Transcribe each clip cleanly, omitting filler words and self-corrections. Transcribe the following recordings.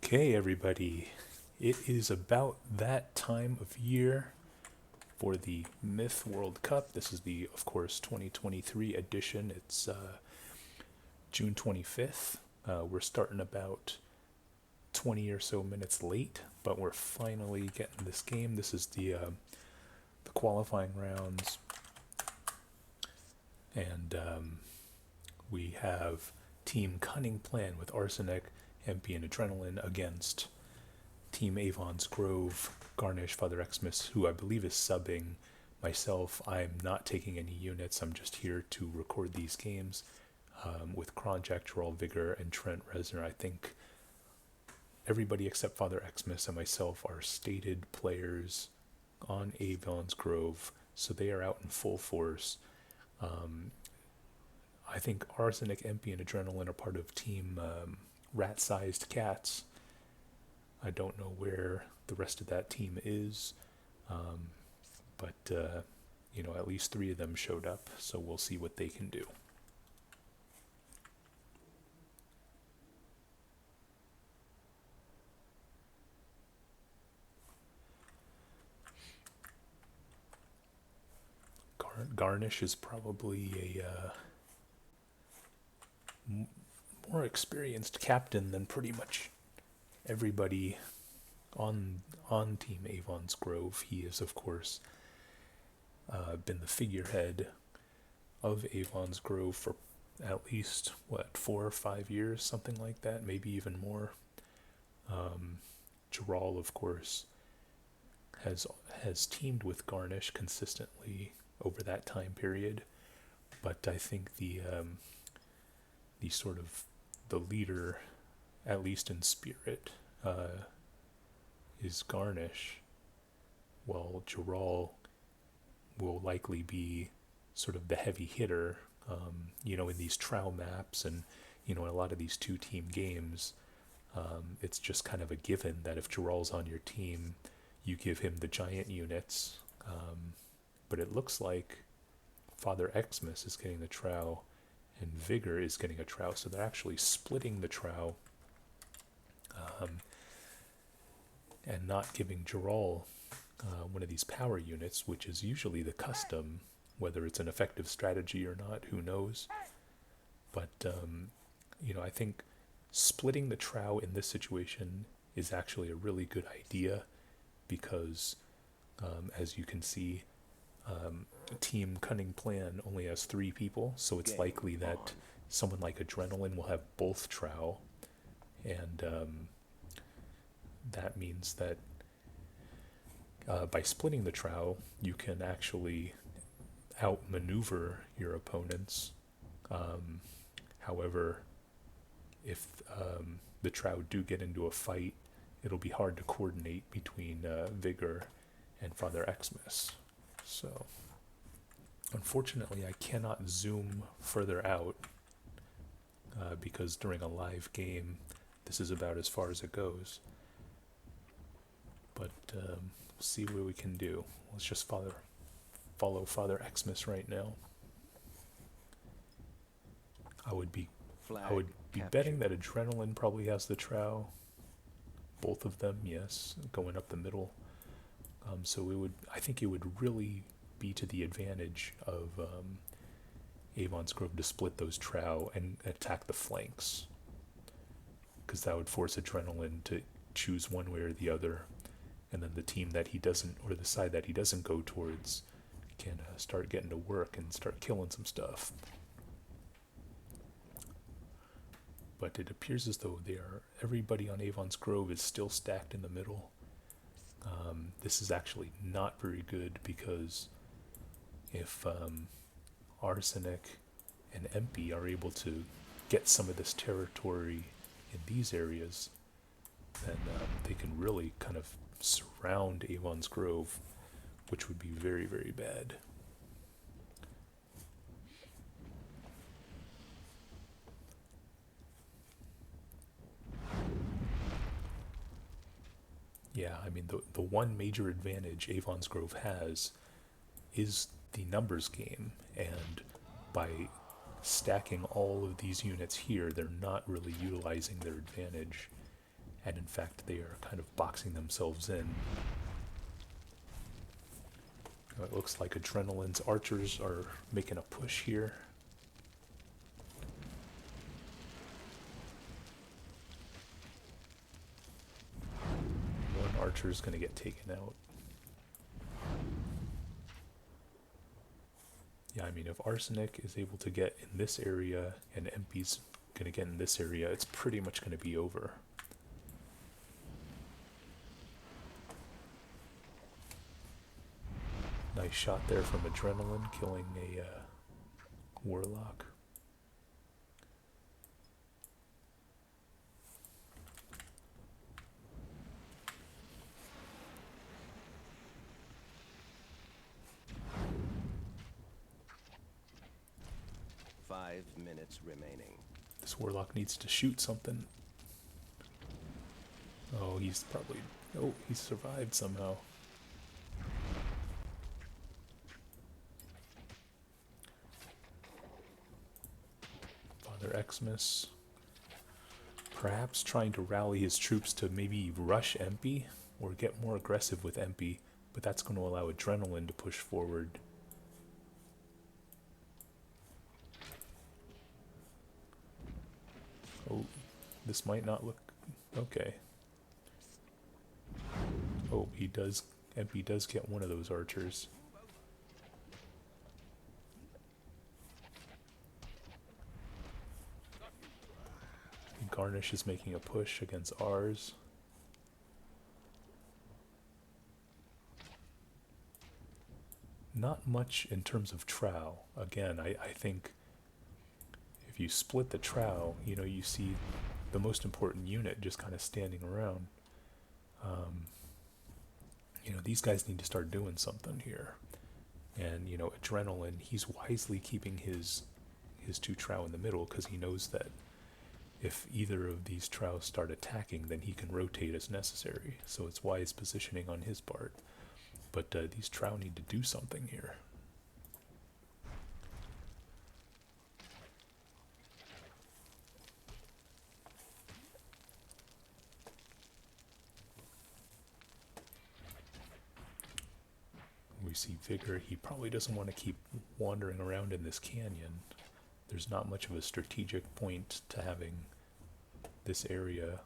Okay, everybody, it is about that time of year for the Myth World Cup. This is the, of course, 2023 edition. It's June 25th. We're starting about 20 or so minutes late, but we're finally getting this game. This is the qualifying rounds, and we have Team Cunning Plan with Arsenic, MP, and Adrenaline against Team Avon's Grove, Garnish, Father Xmas, who I believe is subbing myself. I'm not taking any units. I'm just here to record these games with Kronjak, Gerald Vigor, and Trent Resner. I think everybody except Father Xmas and myself are stated players on Avon's Grove, so they are out in full force. I think Arsenic, MP, and Adrenaline are part of Team Rat-Sized Cats. I don't know where the rest of that team is, but at least 3 of them showed up, so we'll see what they can do. Garnish is probably a more experienced captain than pretty much everybody on Team Avon's Grove. He is, of course, been the figurehead of Avon's Grove for at least 4 or 5 years, something like that, maybe even more. Gerald, of course, has teamed with Garnish consistently over that time period, but I think the sort of the leader, at least in spirit, is Garnish, while Gerald will likely be sort of the heavy hitter, in these trial maps and, in a lot of these 2-team games. It's just kind of a given that if Gerald's on your team, you give him the giant units. But it looks like Father Xmas is getting the trow and Vigor is getting a trow, so they're actually splitting the trow and not giving Gerald one of these power units, which is usually the custom. Whether it's an effective strategy or not, who knows? But I think splitting the trow in this situation is actually a really good idea because, as you can see, Team Cunning Plan only has 3 people, so it's likely that someone like Adrenaline will have both trow, and that means that by splitting the trow, you can actually outmaneuver your opponents. However, if the trow do get into a fight, it'll be hard to coordinate between Vigor and Father Xmas. So, unfortunately, I cannot zoom further out because during a live game, this is about as far as it goes. But we'll see what we can do. Let's just follow Father Xmas right now. I would be betting that Adrenaline probably has the trow. Both of them, yes, going up the middle. So I think it would really be to the advantage of Avon's Grove to split those trow and attack the flanks, because that would force Adrenaline to choose one way or the other, and then the team that he doesn't, or the side that he doesn't go towards, can start getting to work and start killing some stuff. But it appears as though everybody on Avon's Grove is still stacked in the middle. This is actually not very good, because if Arsenic and MP are able to get some of this territory in these areas, then they can really kind of surround Avon's Grove, which would be very, very bad. Yeah, I mean, the one major advantage Avon's Grove has is the numbers game, and by stacking all of these units here, they're not really utilizing their advantage, and in fact they are kind of boxing themselves in. It looks like Adrenaline's archers are making a push here. One archer is going to get taken out. Yeah, I mean, if Arsenic is able to get in this area and MP's going to get in this area, it's pretty much going to be over. Nice shot there from Adrenaline, killing a Warlock. Five minutes remaining. This Warlock needs to shoot something. Oh, he's probably... Oh, he survived somehow. Father Xmas perhaps trying to rally his troops to maybe rush MP or get more aggressive with MP, but that's going to allow Adrenaline to push forward. Oh, this might not look okay. Oh, he does. MP does get one of those archers. Garnish is making a push against ours. Not much in terms of trowel. Again, I think if you split the trowel, you know, you see the most important unit just kind of standing around. You know, these guys need to start doing something here. And, you know, Adrenaline, he's wisely keeping his two trow in the middle because he knows that if either of these trows start attacking, then he can rotate as necessary. So it's wise positioning on his part. But these trow need to do something here. We see Vigor. He probably doesn't want to keep wandering around in this canyon. There's not much of a strategic point to having this area.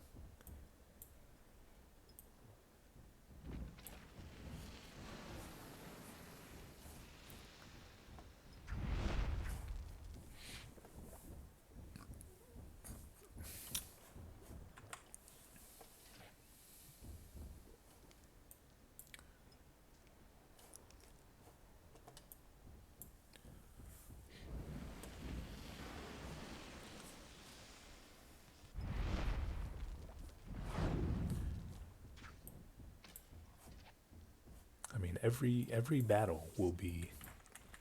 Every battle will be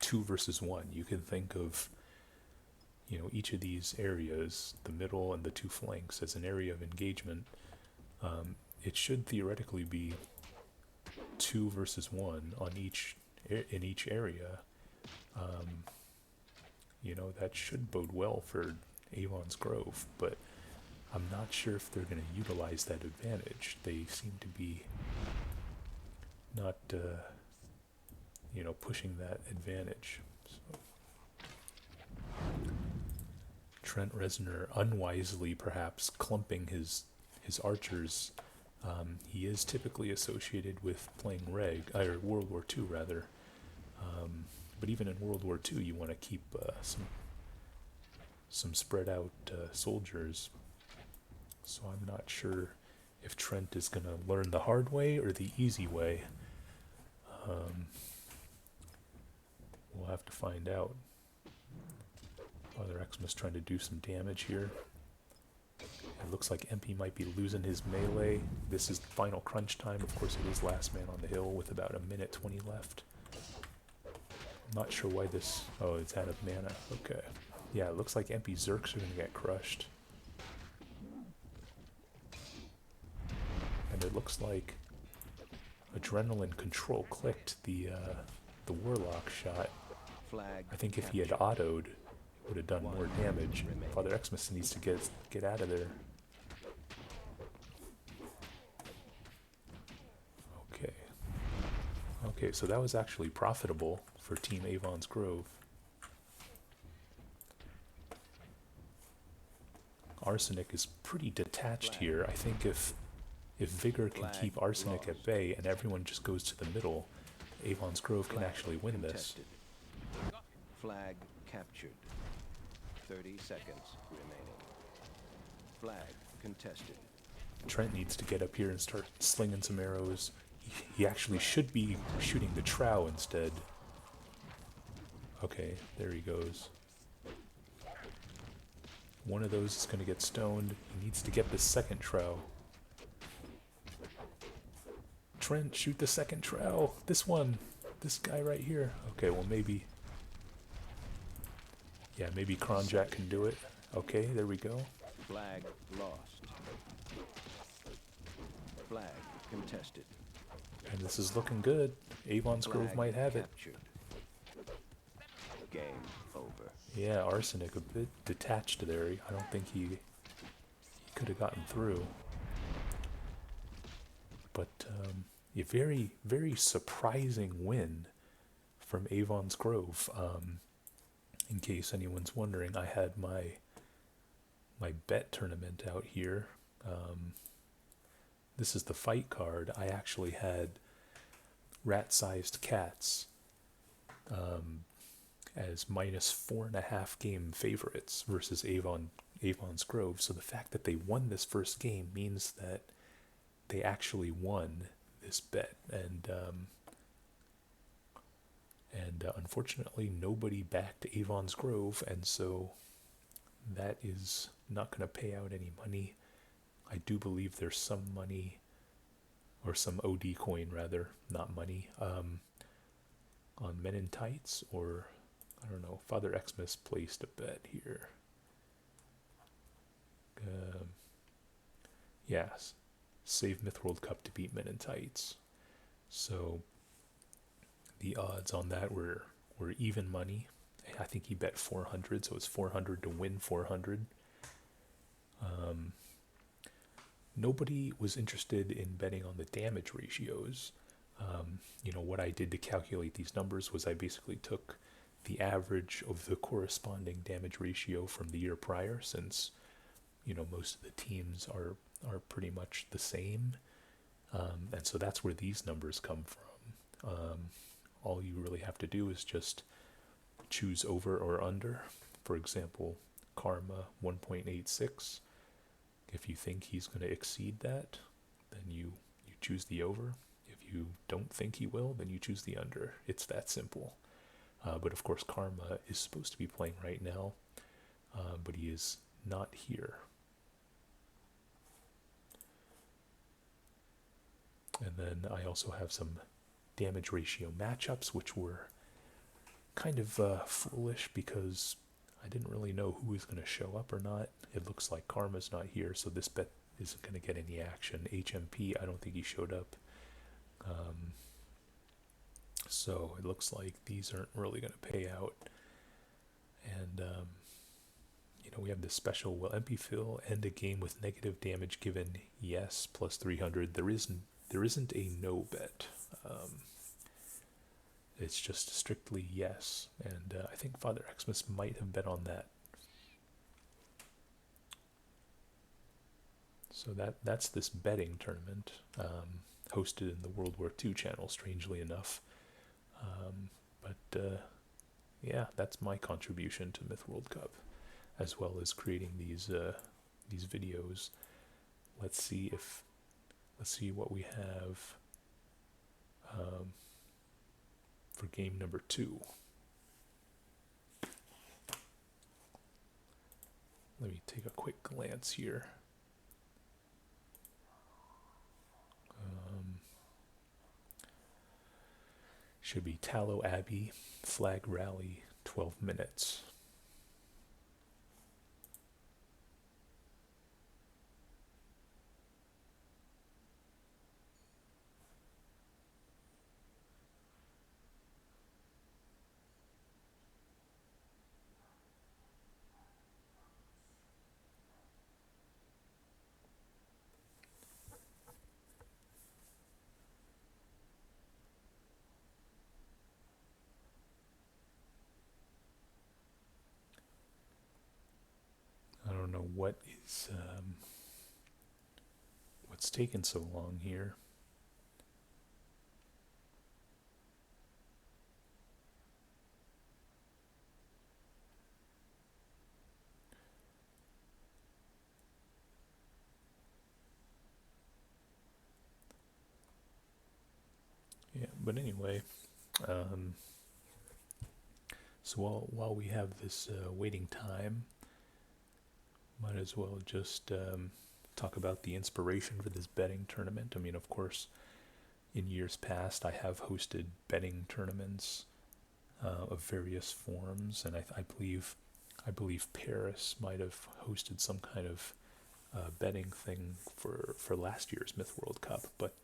2 versus 1. You can think of, you know, each of these areas, the middle and the 2 flanks, as an area of engagement. It should theoretically be 2 versus 1 on in each area. You know, that should bode well for Avon's Grove, but I'm not sure if they're going to utilize that advantage. They seem to be not, you know, pushing that advantage. So. Trent Reznor unwisely perhaps clumping his archers. He is typically associated with playing or World War II rather. But even in World War II, you want to keep some spread out soldiers. So I'm not sure if Trent is going to learn the hard way or the easy way. We'll have to find out. Father Xmas trying to do some damage here. It looks like MP might be losing his melee. This is the final crunch time. Of course, it is last man on the hill with about 1:20 left. I'm not sure why this... Oh, it's out of mana. Okay. Yeah, it looks like MP Zerks are going to get crushed. And it looks like Adrenaline Control clicked the Warlock shot. I think if he had autoed, it would have done more damage. Father Xmas needs to get out of there. Okay, so that was actually profitable for Team Avon's Grove. Arsenic is pretty detached here. I think if Vigor can keep Arsenic at bay and everyone just goes to the middle, Avon's Grove can actually win this. Flag captured. 30 seconds remaining. Flag contested. Trent needs to get up here and start slinging some arrows. He actually should be shooting the trow instead. Okay, there he goes. One of those is going to get stoned. He needs to get the second trow. Trent, shoot the second trow. This one. This guy right here. Okay, well maybe... Yeah, maybe Kronjak can do it. Okay, there we go. Flag lost. Flag contested. And this is looking good. Avon's Grove might have it. Game over. Yeah, Arsenic a bit detached there. I don't think he could have gotten through. But a very, very surprising win from Avon's Grove. In case anyone's wondering, I had my bet tournament out here. This is the fight card. I actually had rat-sized cats as minus 4.5 game favorites versus Avon's Grove. So the fact that they won this first game means that they actually won this bet, and unfortunately nobody backed Avon's Grove, and so that is not going to pay out any money. I do believe there's some money, or some OD coin rather, not money, on Men in Tights, or I don't know. Father Xmas placed a bet here. Yes, save Mythworld Cup to beat Men in Tights. So the odds on that were even money. I think he bet 400, so it's 400 to win 400. Nobody was interested in betting on the damage ratios. What I did to calculate these numbers was I basically took the average of the corresponding damage ratio from the year prior, since most of the teams are pretty much the same, and so that's where these numbers come from. All you really have to do is just choose over or under. For example, Karma 1.86. If you think he's going to exceed that, then you choose the over. If you don't think he will, then you choose the under. It's that simple. But of course, Karma is supposed to be playing right now, but he is not here. And then I also have some damage ratio matchups, which were kind of foolish because I didn't really know who was going to show up or not. It looks like Karma's not here, so this bet isn't going to get any action. HMP, I don't think he showed up. So it looks like these aren't really going to pay out. And, we have this special, will MP Phil end a game with negative damage given? Yes, plus 300. There isn't a no bet. It's just strictly yes, and I think Father Xmas might have bet on that. So that's this betting tournament, hosted in the World War II channel, strangely enough. But yeah, that's my contribution to Myth World Cup, as well as creating these videos. Let's see what we have for game number 2. Let me take a quick glance here. Should be Tallow Abbey, flag rally, 12 minutes. what is what's taken so long here. Yeah, but anyway, so while we have this waiting time, might as well just talk about the inspiration for this betting tournament. I mean, of course, in years past, I have hosted betting tournaments of various forms, and I believe Paris might have hosted some kind of betting thing for last year's Myth World Cup, but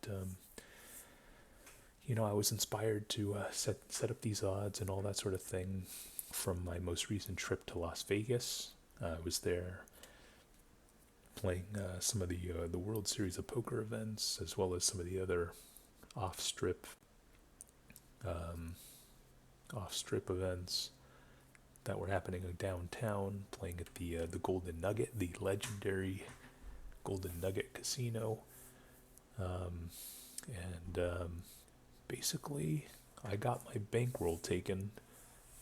I was inspired to set up these odds and all that sort of thing from my most recent trip to Las Vegas. I was there playing some of the World Series of Poker events, as well as some of the other off-strip events that were happening downtown, playing at the Golden Nugget, the legendary Golden Nugget Casino. And basically, I got my bankroll taken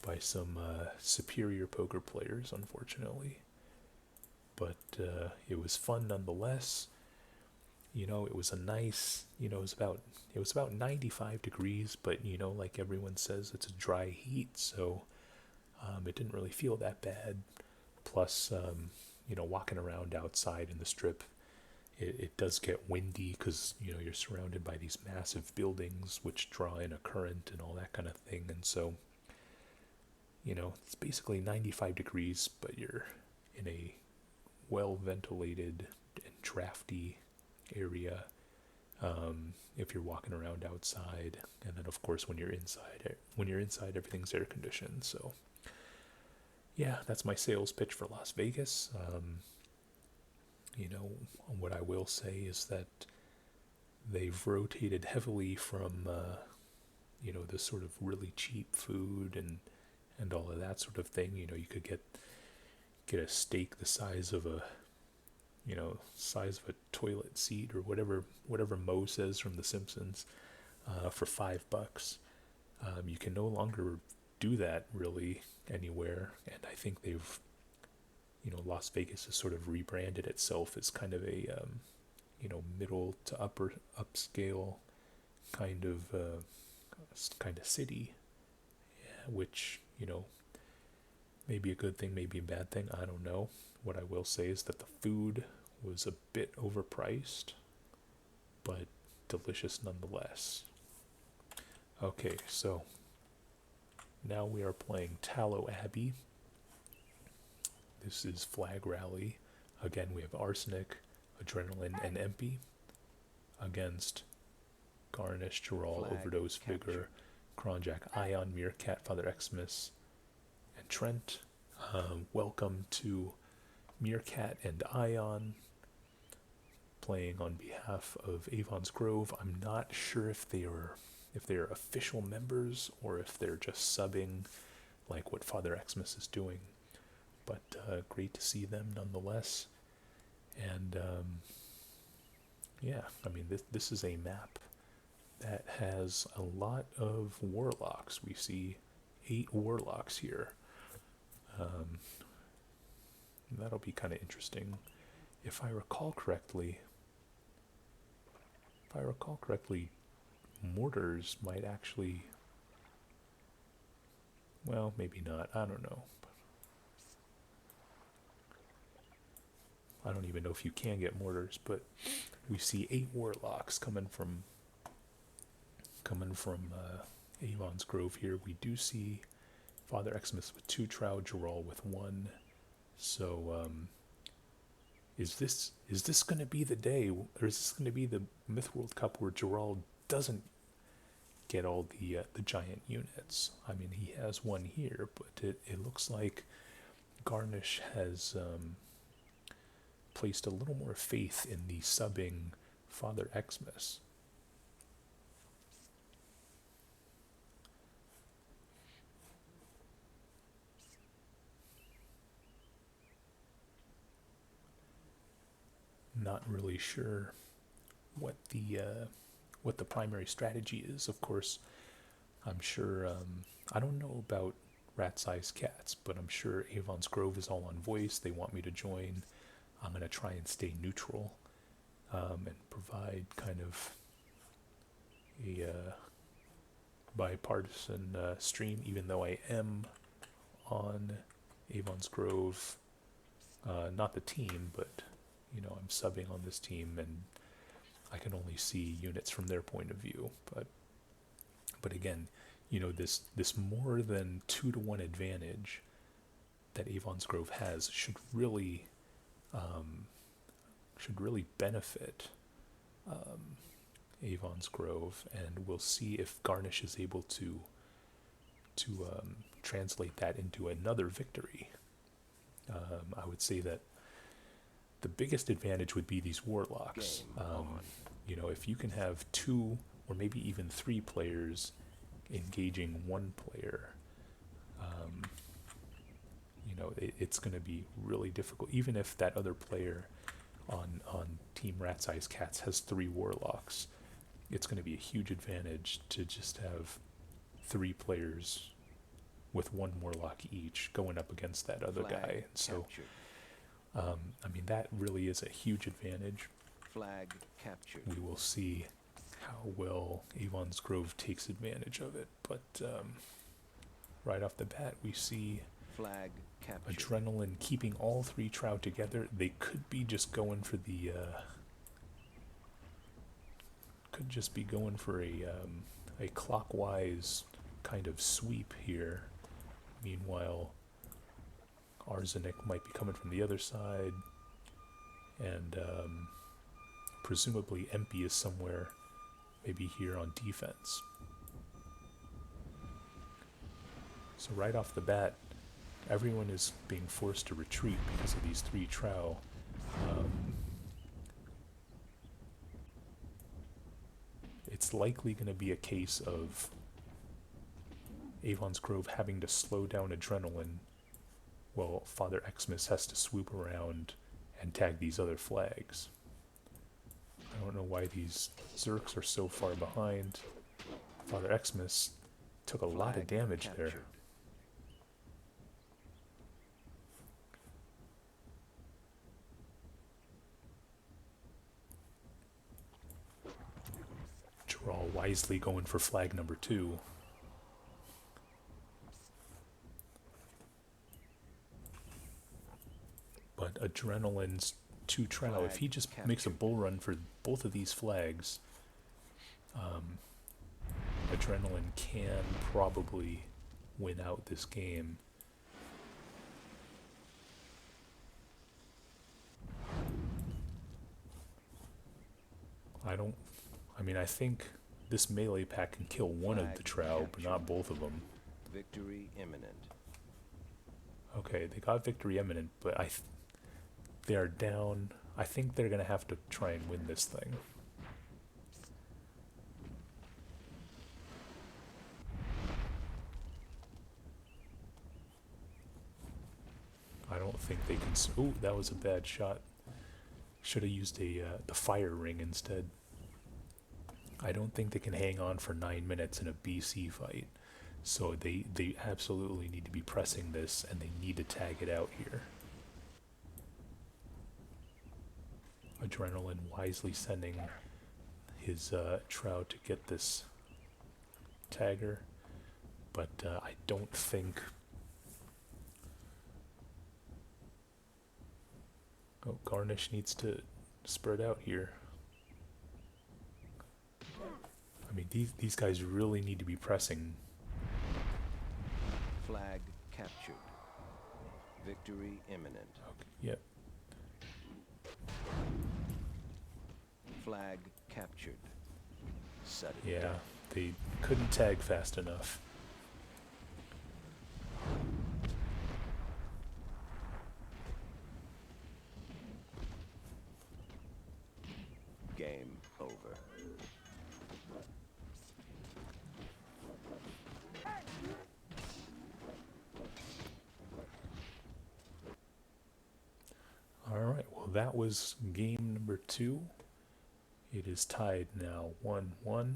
by some superior poker players, unfortunately. But it was fun nonetheless. It was a nice, it was about 95 degrees, but like everyone says, it's a dry heat, so it didn't really feel that bad. Plus, walking around outside in the strip, it does get windy because you're surrounded by these massive buildings which draw in a current and all that kind of thing, and so it's basically 95 degrees, but you're in a well ventilated and drafty area if you're walking around outside, and then of course when you're inside everything's air conditioned. So yeah, that's my sales pitch for Las Vegas. What I will say is that they've rotated heavily from this sort of really cheap food and all of that sort of thing. You could get a steak the size of a toilet seat, or whatever Moe says from The Simpsons, for $5. You can no longer do that really anywhere, and I think they've Las Vegas has sort of rebranded itself as kind of a middle to upper upscale kind of city, which may be a good thing, maybe a bad thing, I don't know. What I will say is that the food was a bit overpriced, but delicious nonetheless. Okay, so now we are playing Tallow Abbey. This is Flag Rally. Again, we have Arsenic, Adrenaline, and Empy against Garnish, Gerald, Flag Overdose, captured. Vigor, Kronjak, Ion, Meerkat, Father Xmas, and Trent. Welcome to Meerkat and Ion, playing on behalf of Avon's Grove. I'm not sure if they're official members or if they're just subbing, like what Father Xmas is doing. But great to see them nonetheless. And yeah, I mean, this is a map that has a lot of warlocks. We see 8 warlocks here. That'll be kind of interesting. If I recall correctly, mortars might actually, well, maybe not, I don't know. I don't even know if you can get mortars, but we see 8 warlocks coming from Avon's Grove here. We do see Father Xmas with 2 Trow, Gerald with 1. So is this going to be the day, or is this going to be the Myth World Cup where Gerald doesn't get all the giant units? I mean, he has 1 here, but it looks like Garnish has placed a little more faith in the subbing Father Xmas. not really sure what the primary strategy is. Of course, I'm sure, I don't know about rat-sized cats, but I'm sure Avon's Grove is all on voice. They want me to join. I'm going to try and stay neutral, and provide kind of a bipartisan stream, even though I am on Avon's Grove, not the team, but I'm subbing on this team, and I can only see units from their point of view. But again, this more than 2-to-1 advantage that Avon's Grove has should really benefit Avon's Grove, and we'll see if Garnish is able to translate that into another victory. I would say that the biggest advantage would be these warlocks. If you can have 2 or maybe even 3 players engaging 1 player, it's going to be really difficult. Even if that other player on Team Rat Size Cats has 3 warlocks, it's going to be a huge advantage to just have 3 players with 1 warlock each going up against that other guy. So, that really is a huge advantage. Flag captured. We will see how well Avon's Grove takes advantage of it. But right off the bat, we see flag captured. Adrenaline keeping all 3 trout together. They could be just going for the a clockwise kind of sweep here. Meanwhile, Arsenic might be coming from the other side, and presumably Empy is somewhere maybe here on defense. So right off the bat, everyone is being forced to retreat because of these 3 trow. It's likely going to be a case of Avon's Grove having to slow down Adrenaline while Father Xmas has to swoop around and tag these other flags. I don't know why these Zerks are so far behind. Father Xmas took a lot of damage there. Draw wisely going for flag number 2. But Adrenaline's 2 trow, if he just makes a bull run for both of these flags, Adrenaline can probably win out this game. I think this melee pack can kill one of the trow, but not both of them. Victory imminent. Okay, they got victory imminent, but they are down. I think they're going to have to try and win this thing. I don't think they can. Ooh, that was a bad shot. Should have used the fire ring instead. I don't think they can hang on for 9 minutes in a BC fight. So they absolutely need to be pressing this, and they need to tag it out here. Adrenaline wisely sending his trow to get this tagger, but I don't think... Oh, Garnish needs to spread out here. These guys really need to be pressing. Flag captured. Victory imminent. Okay, yep. Flag captured. Sudden Yeah, death. they couldn't tag fast enough. Game over. Alright, well So that was game number 2. It is tied now 1-1.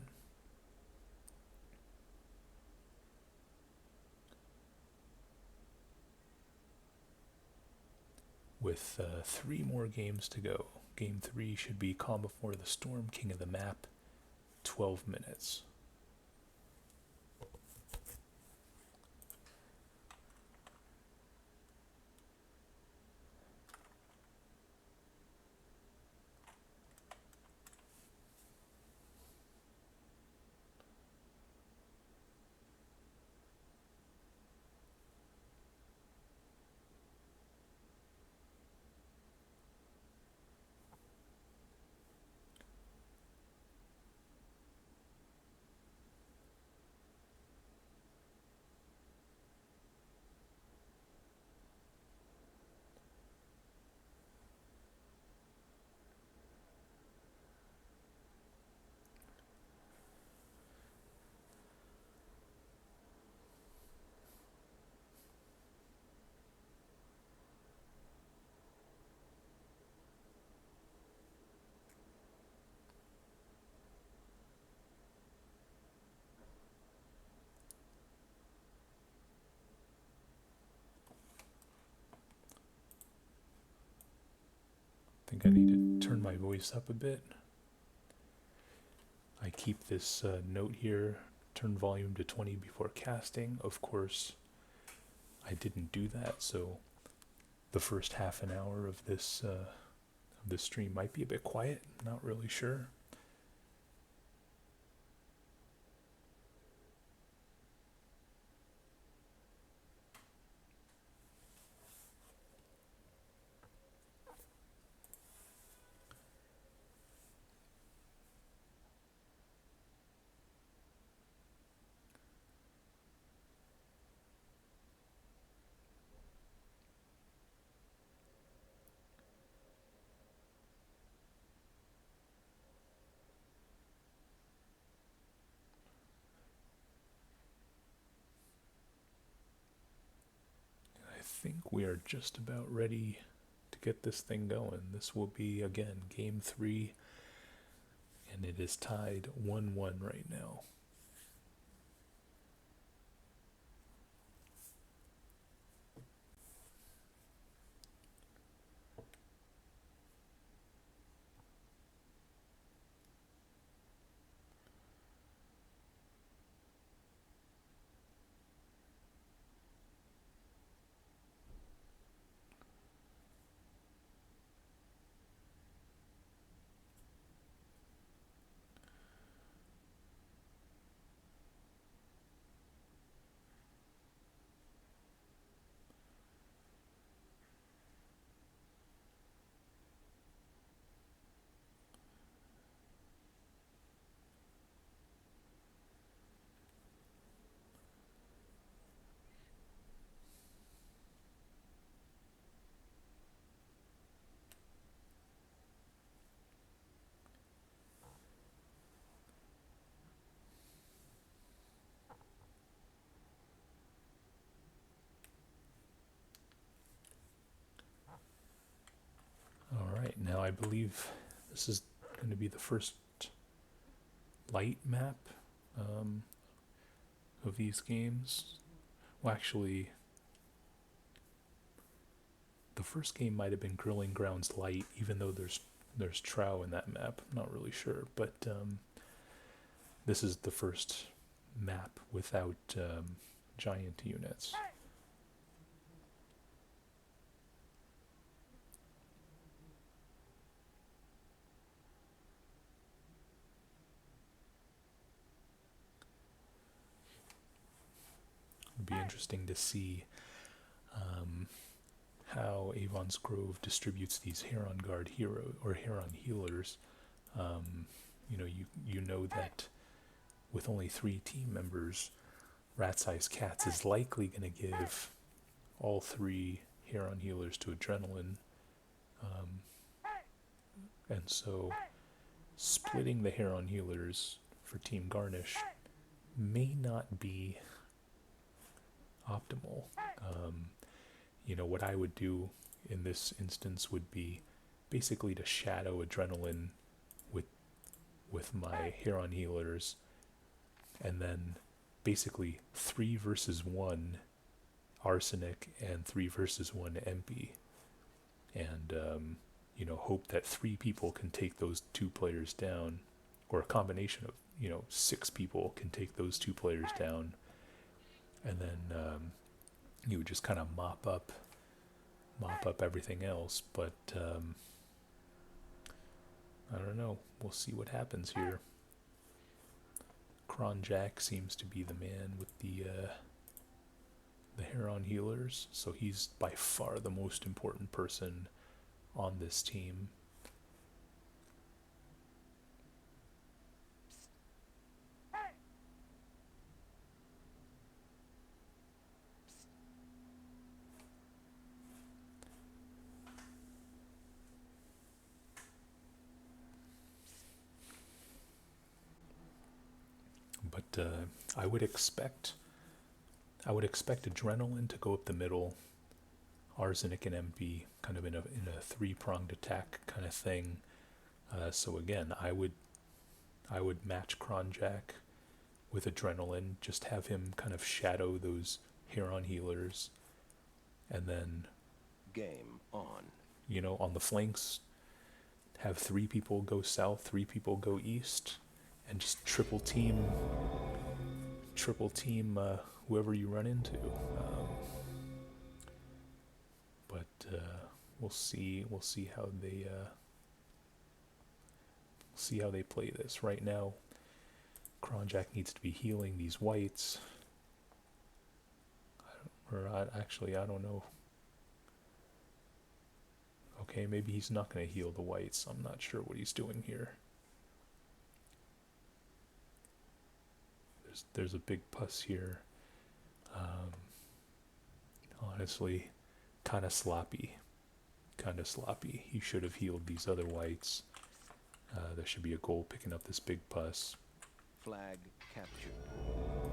With 3 more games to go. Game 3 should be Calm Before the Storm, King of the Map, 12 minutes. I think I need to turn my voice up a bit. I keep this note here, turn volume to 20 before casting. Of course, I didn't do that, so the first half an hour of this stream might be a bit quiet. Not really sure. I think we are just about ready to get this thing going. This will be, again, game 3, and it is tied 1-1 right now. Alright, now I believe this is going to be the first light map of these games. Well, actually, the first game might have been Grilling Grounds Light, even though there's Trow in that map. I'm not really sure, but this is the first map without giant units. It'd be interesting to see how Avon's Grove distributes these Heron Guard hero or Heron healers. You know that with only 3 team members, Rat-Sized Cats is likely going to give all 3 Heron healers to Adrenaline, and so splitting the Heron healers for Team Garnish may not be optimal. What I would do in this instance would be basically to shadow Adrenaline with my Heron healers, and then basically 3 versus 1 Arsenic and 3 versus 1 MP, and you know, hope that 3 people can take those 2 players down, or a combination of, you know, 6 people can take those 2 players down, and then you would just kind of mop up everything else. But I don't know. We'll see what happens here. Kronjak seems to be the man with the Heron healers, so he's by far the most important person on this team. But I would expect Adrenaline to go up the middle, Arsenic and MP kind of in a 3-pronged attack kind of thing. So again, I would match Kronjak with Adrenaline, just have him kind of shadow those Heron healers, and then Game on. You know, on the flanks, have 3 people go south, 3 people go east, and just triple team whoever you run into. But we'll see how they play this. Right now, Kronjak needs to be healing these whites. I don't know. Okay, maybe he's not going to heal the whites. I'm not sure what he's doing here. There's a big pus here. Honestly, kind of sloppy. He should have healed these other whites. There should be a goal picking up this big pus. Flag captured.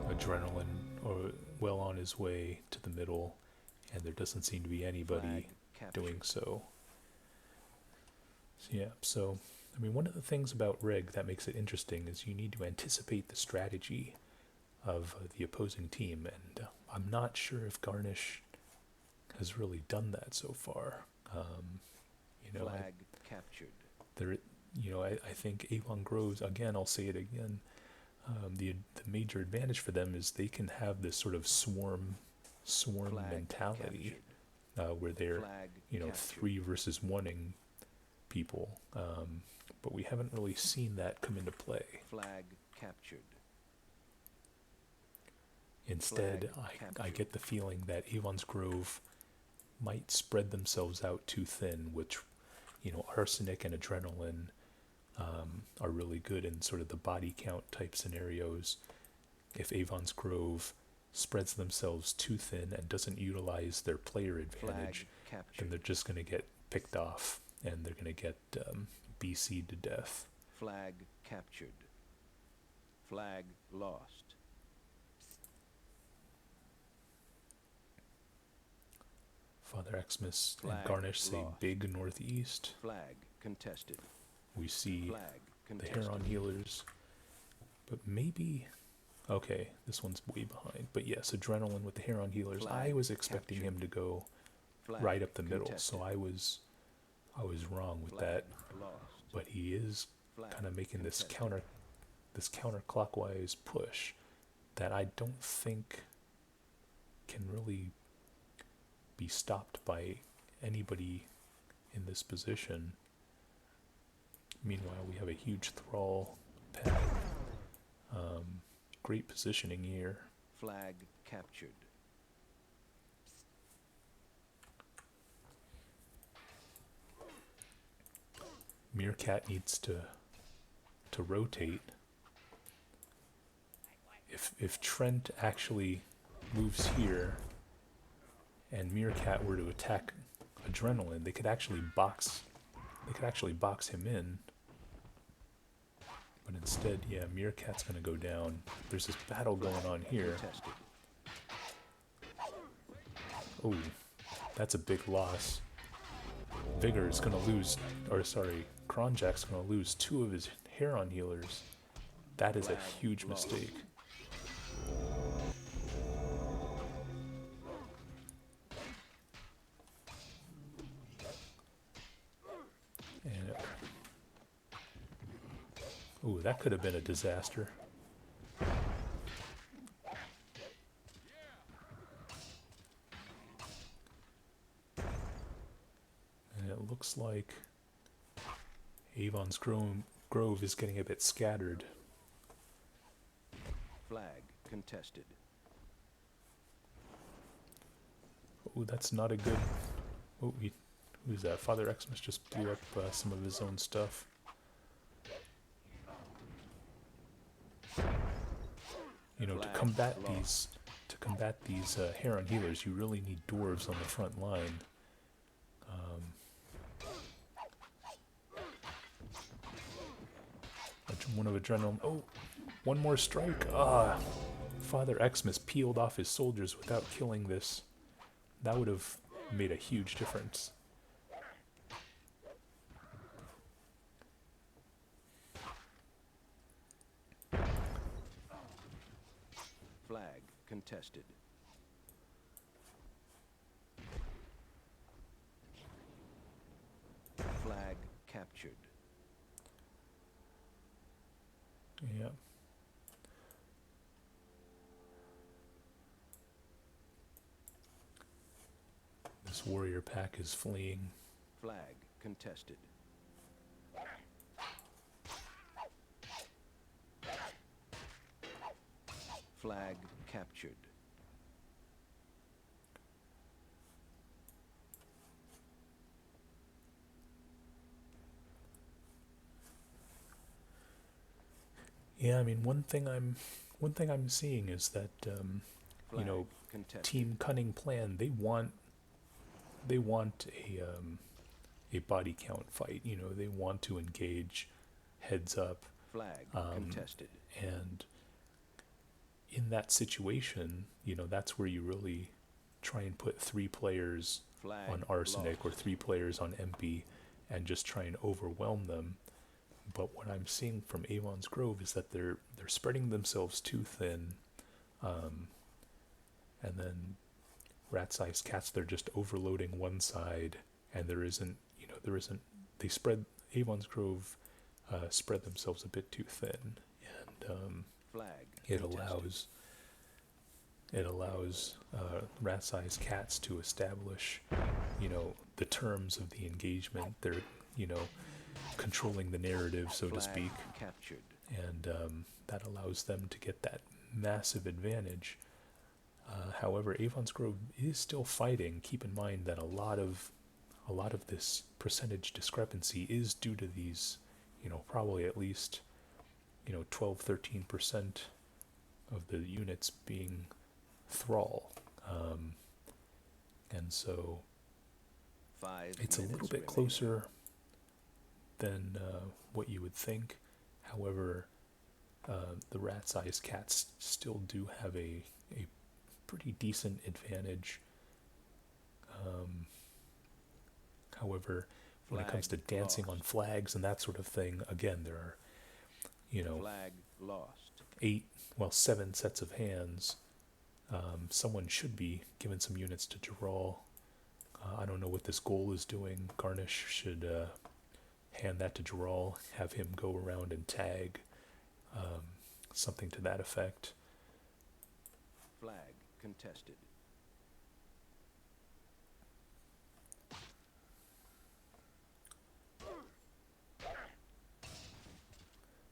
Adrenaline, or well on his way to the middle, and there doesn't seem to be anybody doing so. So I mean, one of the things about Rig that makes it interesting is you need to anticipate the strategy of the opposing team, and I'm not sure if Garnish has really done that so far. You know, Flag captured. I think Avon Groves, again, I'll say it again, the major advantage for them is they can have this sort of swarm Flag mentality, where they're, Flag 3 versus 1ing people, but we haven't really seen that come into play. Flag captured. Instead, Flag I get the feeling that Avon's Grove might spread themselves out too thin, which, Arsenic and Adrenaline are really good in sort of the body count type scenarios. If Avon's Grove spreads themselves too thin and doesn't utilize their player advantage, then they're just going to get picked off, and they're going to get BC'd to death. Flag captured. Flag lost. Father Xmas and Flag Garnish say lost. big northeast. Flag contested. We see Flag the contested. Heron healers, but maybe, okay, this one's way behind, but yes, Adrenaline with the Heron healers. Flag I was expecting captured. him to go Flag right up the middle, contested. so I was wrong with Flag that, lost. but he is Flag kind of making this contested. counterclockwise push that I don't think can really be stopped by anybody in this position. Meanwhile, we have a huge Thrall pad. Great positioning here. Flag captured. Meerkat needs to rotate. If Trent actually moves here and Meerkat were to attack Adrenaline, they could actually box him in. But instead, yeah, Meerkat's gonna go down. There's this battle going on here. Contested. Oh, that's a big loss. Vigor is going to lose, or sorry, Kronjak's going to lose 2 of his Heron healers. That is a huge mistake. And ooh, that could have been a disaster. And it looks like Avon's Grove is getting a bit scattered. Flag contested. Oh, that's not a good... Oh, who's that? Father Xmas just blew up some of his own stuff. You know, to combat these Heron healers, you really need dwarves on the front line. One of adrenaline. Oh, one more strike. Ah, Father Xmas peeled off his soldiers without killing this. That would have made a huge difference. Flag contested. Flag captured. Yeah. This warrior pack is fleeing. Flag contested. Flag captured. Yeah, I mean, one thing I'm seeing is that you know, contested. Team Cunning Plan, they want a body count fight. You know, they want to engage heads up. Flag contested. And in that situation, you know, that's where you really try and put 3 players Flag on Arsenic lost. or 3 players on MP and just try and overwhelm them. But what I'm seeing from Avon's Grove is that they're spreading themselves too thin, and then rat-sized cats, they're just overloading one side, and there isn't they spread Avon's Grove spread themselves a bit too thin, and Flag it contested. allows rat-sized cats to establish, you know, the terms of the engagement. They're, you know, controlling the narrative, so to speak, captured. and that allows them to get that massive advantage. However, Avon's Grove is still fighting. Keep in mind that a lot of this percentage discrepancy is due to these, you know, probably at least, you know, 12-13% of the units being thrall, and so 5 it's a little minutes bit remaining. closer than what you would think. However, the rat-sized cats still do have a pretty decent advantage. However, when it comes to dancing on flags and that sort of thing, again, there are, you know, Flag lost. 7 sets of hands. Someone should be given some units to draw. I don't know what this goal is doing. Garnish should hand that to Jarral, have him go around and tag, something to that effect. Flag contested.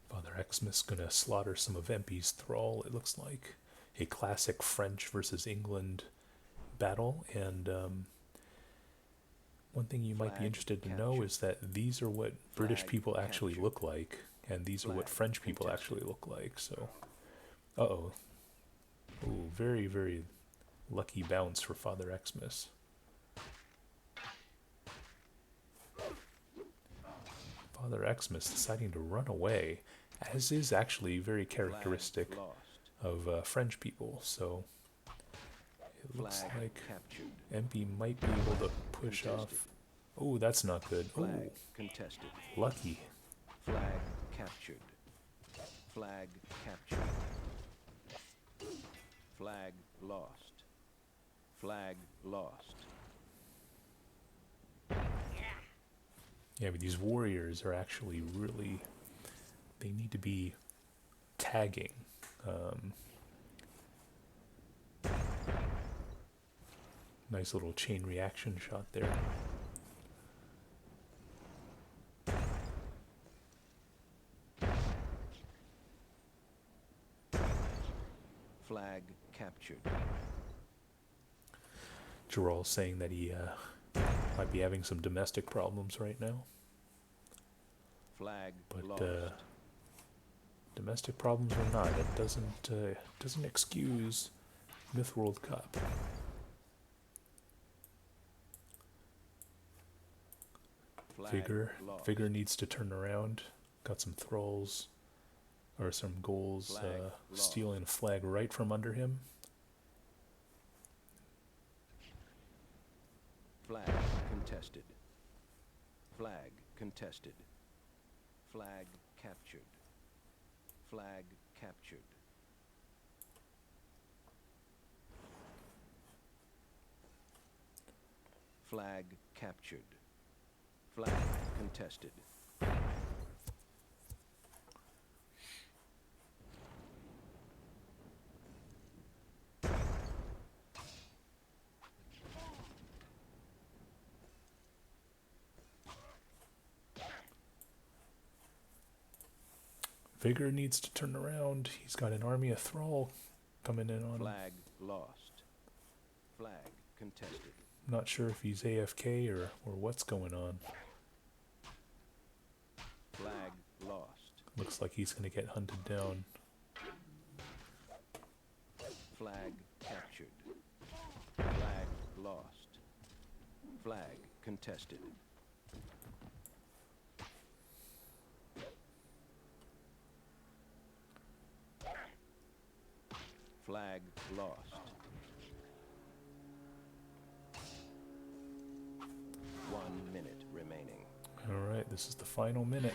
Father Xmas gonna slaughter some of Empy's thrall. It looks like a classic French versus England battle, and one thing you might be Flag interested to captured. know is that these are what British Flag people actually captured. look like, and these are what Flag French people contested. actually look like. So, uh-oh. Ooh, very, very lucky bounce for Father Xmas. Father Xmas deciding to run away, as is actually very characteristic Flag lost. of French people. So it looks Flag like captured. MP might be able to push Contested. off Oh, that's not good. Oh, Flag contested. lucky. Flag captured. Flag captured. Flag lost. Flag lost. Yeah, but these warriors are actually really, they need to be tagging. Nice little chain reaction shot there. Flag captured. Gerald's saying that he might be having some domestic problems right now. Flag But lost. domestic problems or not, it doesn't excuse Myth World Cup. Flag lost. Vigor needs to turn around. Got some thralls or some goals stealing a flag right from under him. Flag contested. Flag contested. Flag captured. Flag captured. Flag captured. Flag contested. Vigor needs to turn around. He's got an army of thrall coming in on him. Flag lost. Flag contested. Not sure if he's AFK or what's going on. Flag lost. Looks like he's going to get hunted down. Flag captured. Flag lost. Flag contested. Flag lost. 1 minute remaining. Alright, this is the final minute.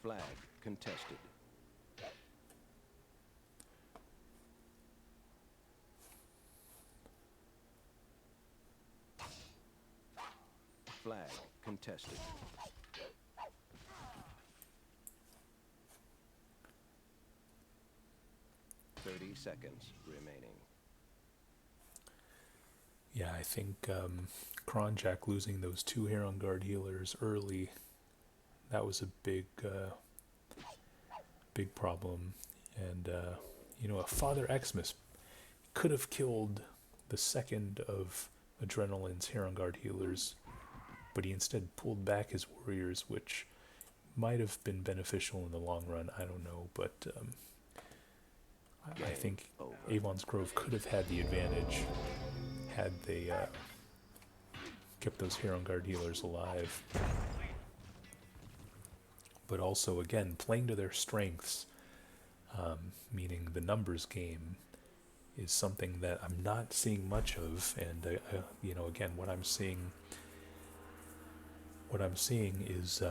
Flag contested. Flag contested. Seconds remaining. Yeah, I think Kronjak losing those 2 Heron Guard healers early, that was a big problem. And, a Father Xmas could have killed the second of Adrenaline's Heron Guard healers, but he instead pulled back his warriors, which might have been beneficial in the long run. I don't know, but I think Avon's Grove could have had the advantage had they kept those Heron Guard healers alive. But also, again, playing to their strengths, meaning the numbers game, is something that I'm not seeing much of. And again, what I'm seeing is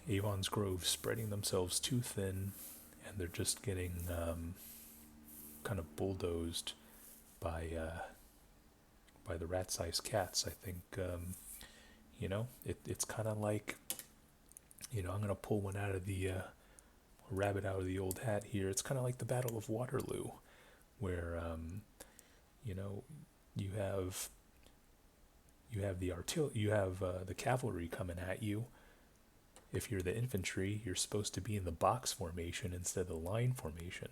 Avon's Grove spreading themselves too thin, and they're just getting kind of bulldozed by the rat-sized cats. I think it's kind of like, I'm gonna pull one out of the rabbit out of the old hat here. It's kind of like the Battle of Waterloo, where you have the cavalry coming at you. If you're the infantry, you're supposed to be in the box formation instead of the line formation.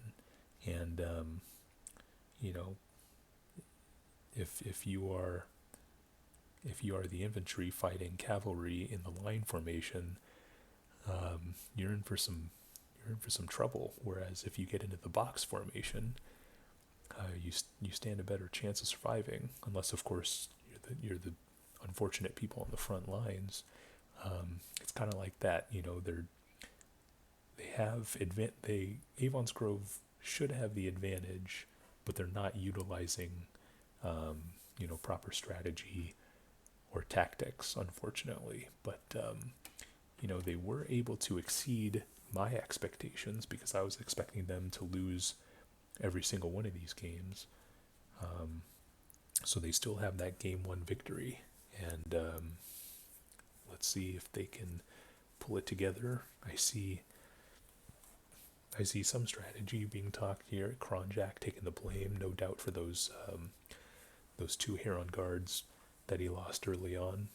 And if you are the infantry fighting cavalry in the line formation, you're in for some trouble. Whereas if you get into the box formation, you stand a better chance of surviving, unless of course you're the unfortunate people on the front lines. It's kind of like that, Avon's Grove should have the advantage, but they're not utilizing, proper strategy or tactics, unfortunately. But, they were able to exceed my expectations because I was expecting them to lose every single one of these games. So they still have that game 1 victory, and let's see if they can pull it together. I see some strategy being talked here. Kronjak taking the blame, no doubt, for those 2 Heron guards that he lost early on.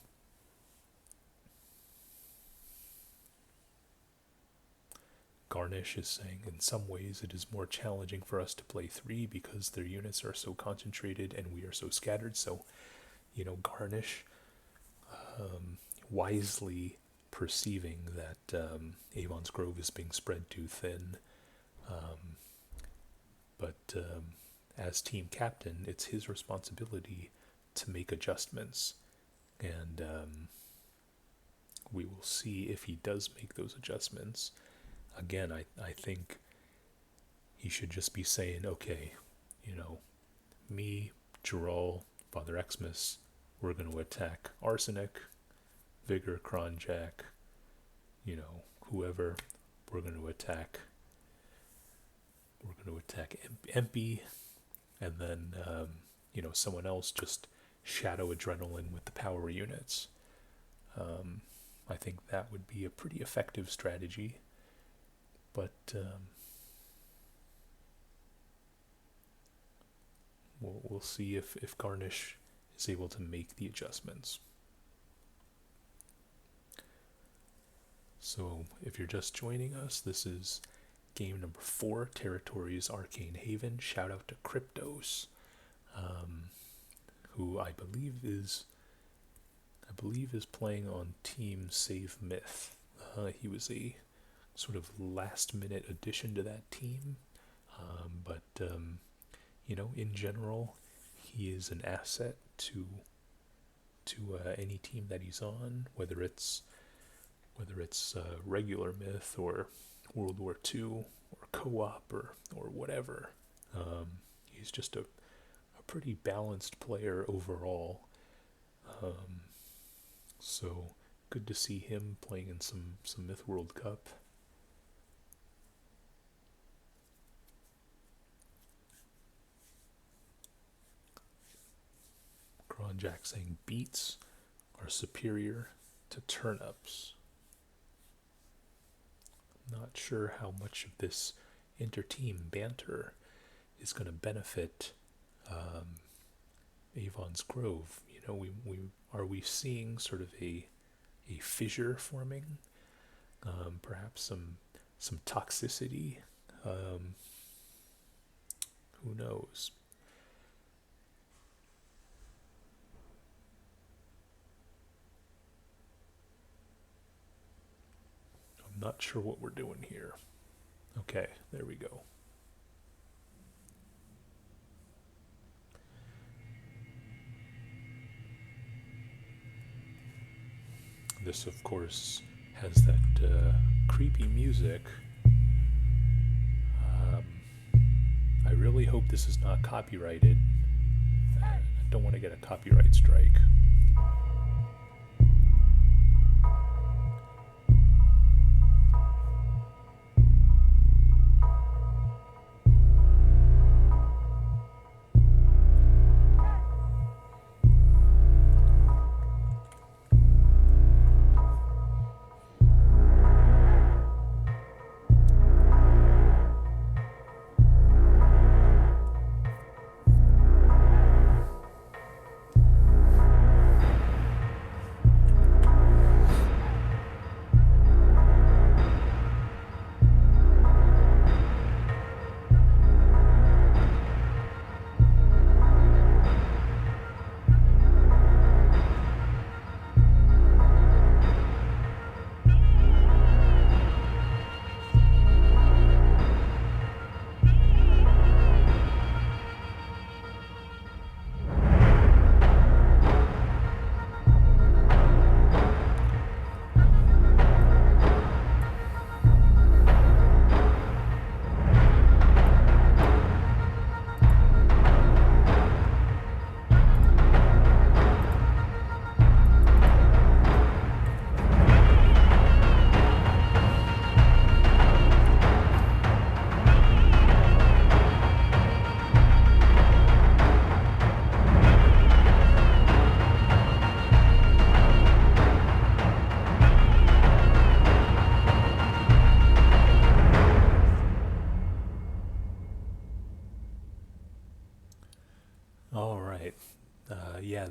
Garnish is saying, in some ways it is more challenging for us to play 3 because their units are so concentrated and we are so scattered. So, Garnish wisely perceiving that Avon's Grove is being spread too thin. But as team captain, it's his responsibility to make adjustments. And we will see if he does make those adjustments. Again, I think he should just be saying, okay, me, Geralt, Father Xmas, we're going to attack Arsenic, Vigor, Kronjak, whoever. We're going to attack Empy, and then, someone else just shadow Adrenaline with the power units. I think that would be a pretty effective strategy. But we'll see if Garnish is able to make the adjustments. So if you're just joining us, this is game number 4, Territories Arcane Haven. Shout out to Cryptos, who I believe is playing on Team Save Myth. He was a sort of last-minute addition to that team, but in general, he is an asset to any team that he's on, whether it's regular Myth or World War II or co-op or whatever. He's just a pretty balanced player overall. So good to see him playing in some Myth World Cup. Kronjak saying beets are superior to turnips. Not sure how much of this inter-team banter is going to benefit Avon's Grove. Are we seeing sort of a fissure forming? Perhaps some toxicity? Who knows? I'm not sure what we're doing here. Okay, there we go. This, of course, has that creepy music. I really hope this is not copyrighted. I don't want to get a copyright strike.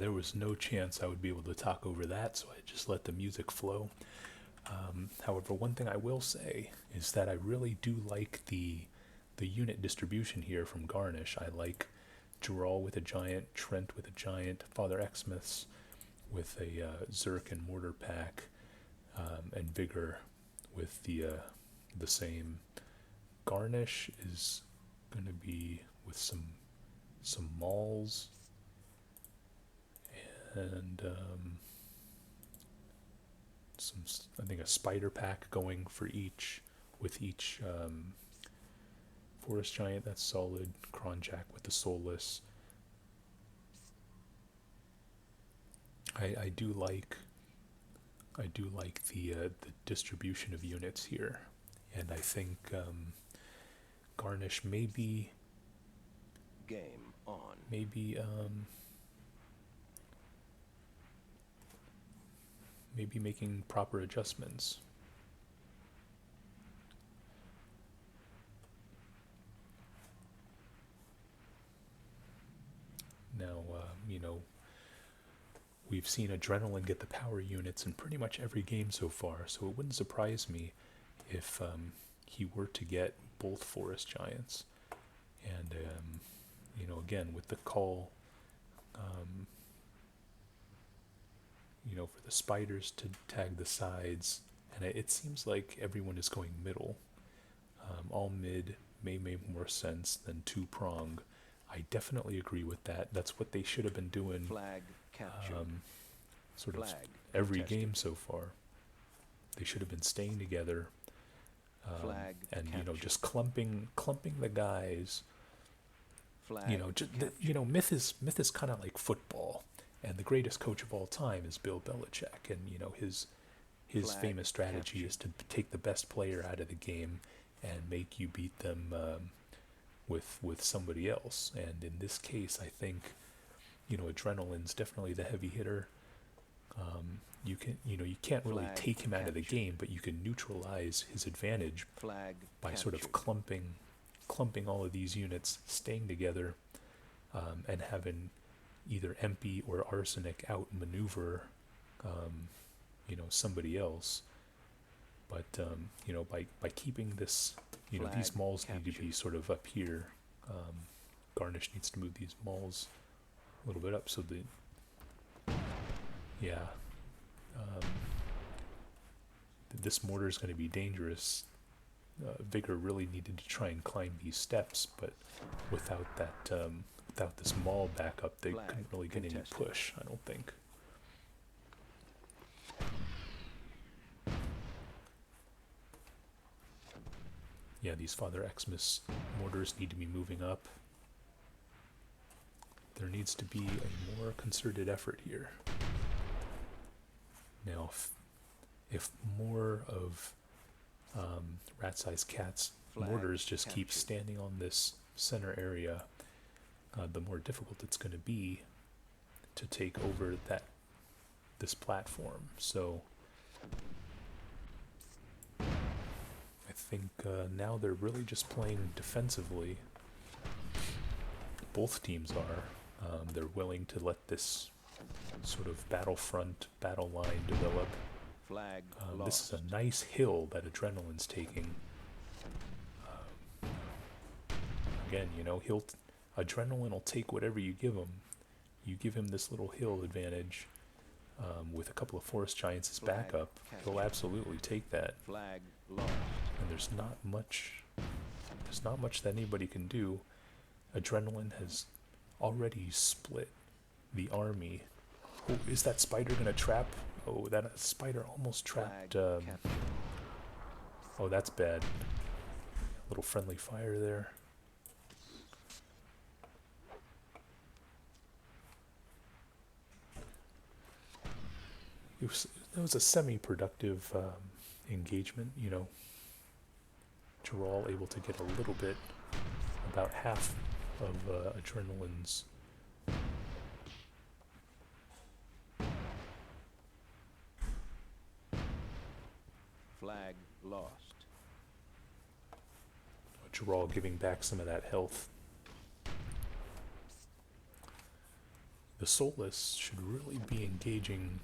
there was no chance I would be able to talk over that, so I just let the music flow. However, one thing I will say is that I really do like the unit distribution here from Garnish. I like Geralt with a giant, Trent with a giant, Father Xmas with a Zerk and Mortar pack, and Vigor with the same. Garnish is going to be with some Mauls and some, I think, a Spider pack going for each, with each Forest Giant. That's solid. Kronjak with the Soulless. I do like the distribution of units here, and I think Garnish maybe Game on. maybe making proper adjustments. Now, we've seen Adrenaline get the power units in pretty much every game so far, so it wouldn't surprise me if he were to get both Forest Giants. And, again, with the call, for the Spiders to tag the sides, and it seems like everyone is going middle. All mid may make more sense than two-prong. I definitely agree with that. That's what they should have been doing. Flag captured. Sort of Flag every contested. game so far. They should have been staying together, Flag and captured. just clumping the guys. Flag captured. Myth is kind of like football, and the greatest coach of all time is Bill Belichick, and his Flag famous strategy captured. is to take the best player out of the game and make you beat them with somebody else. And in this case, I think Adrenaline's definitely the heavy hitter. You can't really Flag take him out of the captured. game, but you can neutralize his advantage Flag by sort of captured. clumping all of these units, staying together, and having either Empy or Arsenic outmaneuver somebody else. But by keeping this, these Flag malls need to be captured. sort of up here. Garnish needs to move these malls a little bit up, so this mortar is going to be dangerous. Vigor really needed to try and climb these steps, but without this mall backup, they Flag couldn't really get any contested. push, I don't think. Yeah, these Father Xmas mortars need to be moving up. There needs to be a more concerted effort here. Now, if more of Rat-Sized Cat's Flag mortars just keep captured. standing on this center area, the more difficult it's going to be to take over this platform. So I think now they're really just playing defensively. Both teams are. They're willing to let this sort of battle line develop. Flag This is lost. a nice hill that Adrenaline's taking. Again, Adrenaline will take whatever you give him. You give him this little hill advantage with a couple of Forest Giants as Flag backup, he'll captured. absolutely take that. Flag lost. And there's not much that anybody can do. Adrenaline has already split the army. Oh, is that spider gonna trap? Oh, that spider almost trapped. Flag captured. Oh, that's bad. Little friendly fire there. That was a semi-productive engagement. Geralt able to get a little bit, about half of Adrenaline's. Flag lost. Geralt giving back some of that health. The Soulless should really be engaging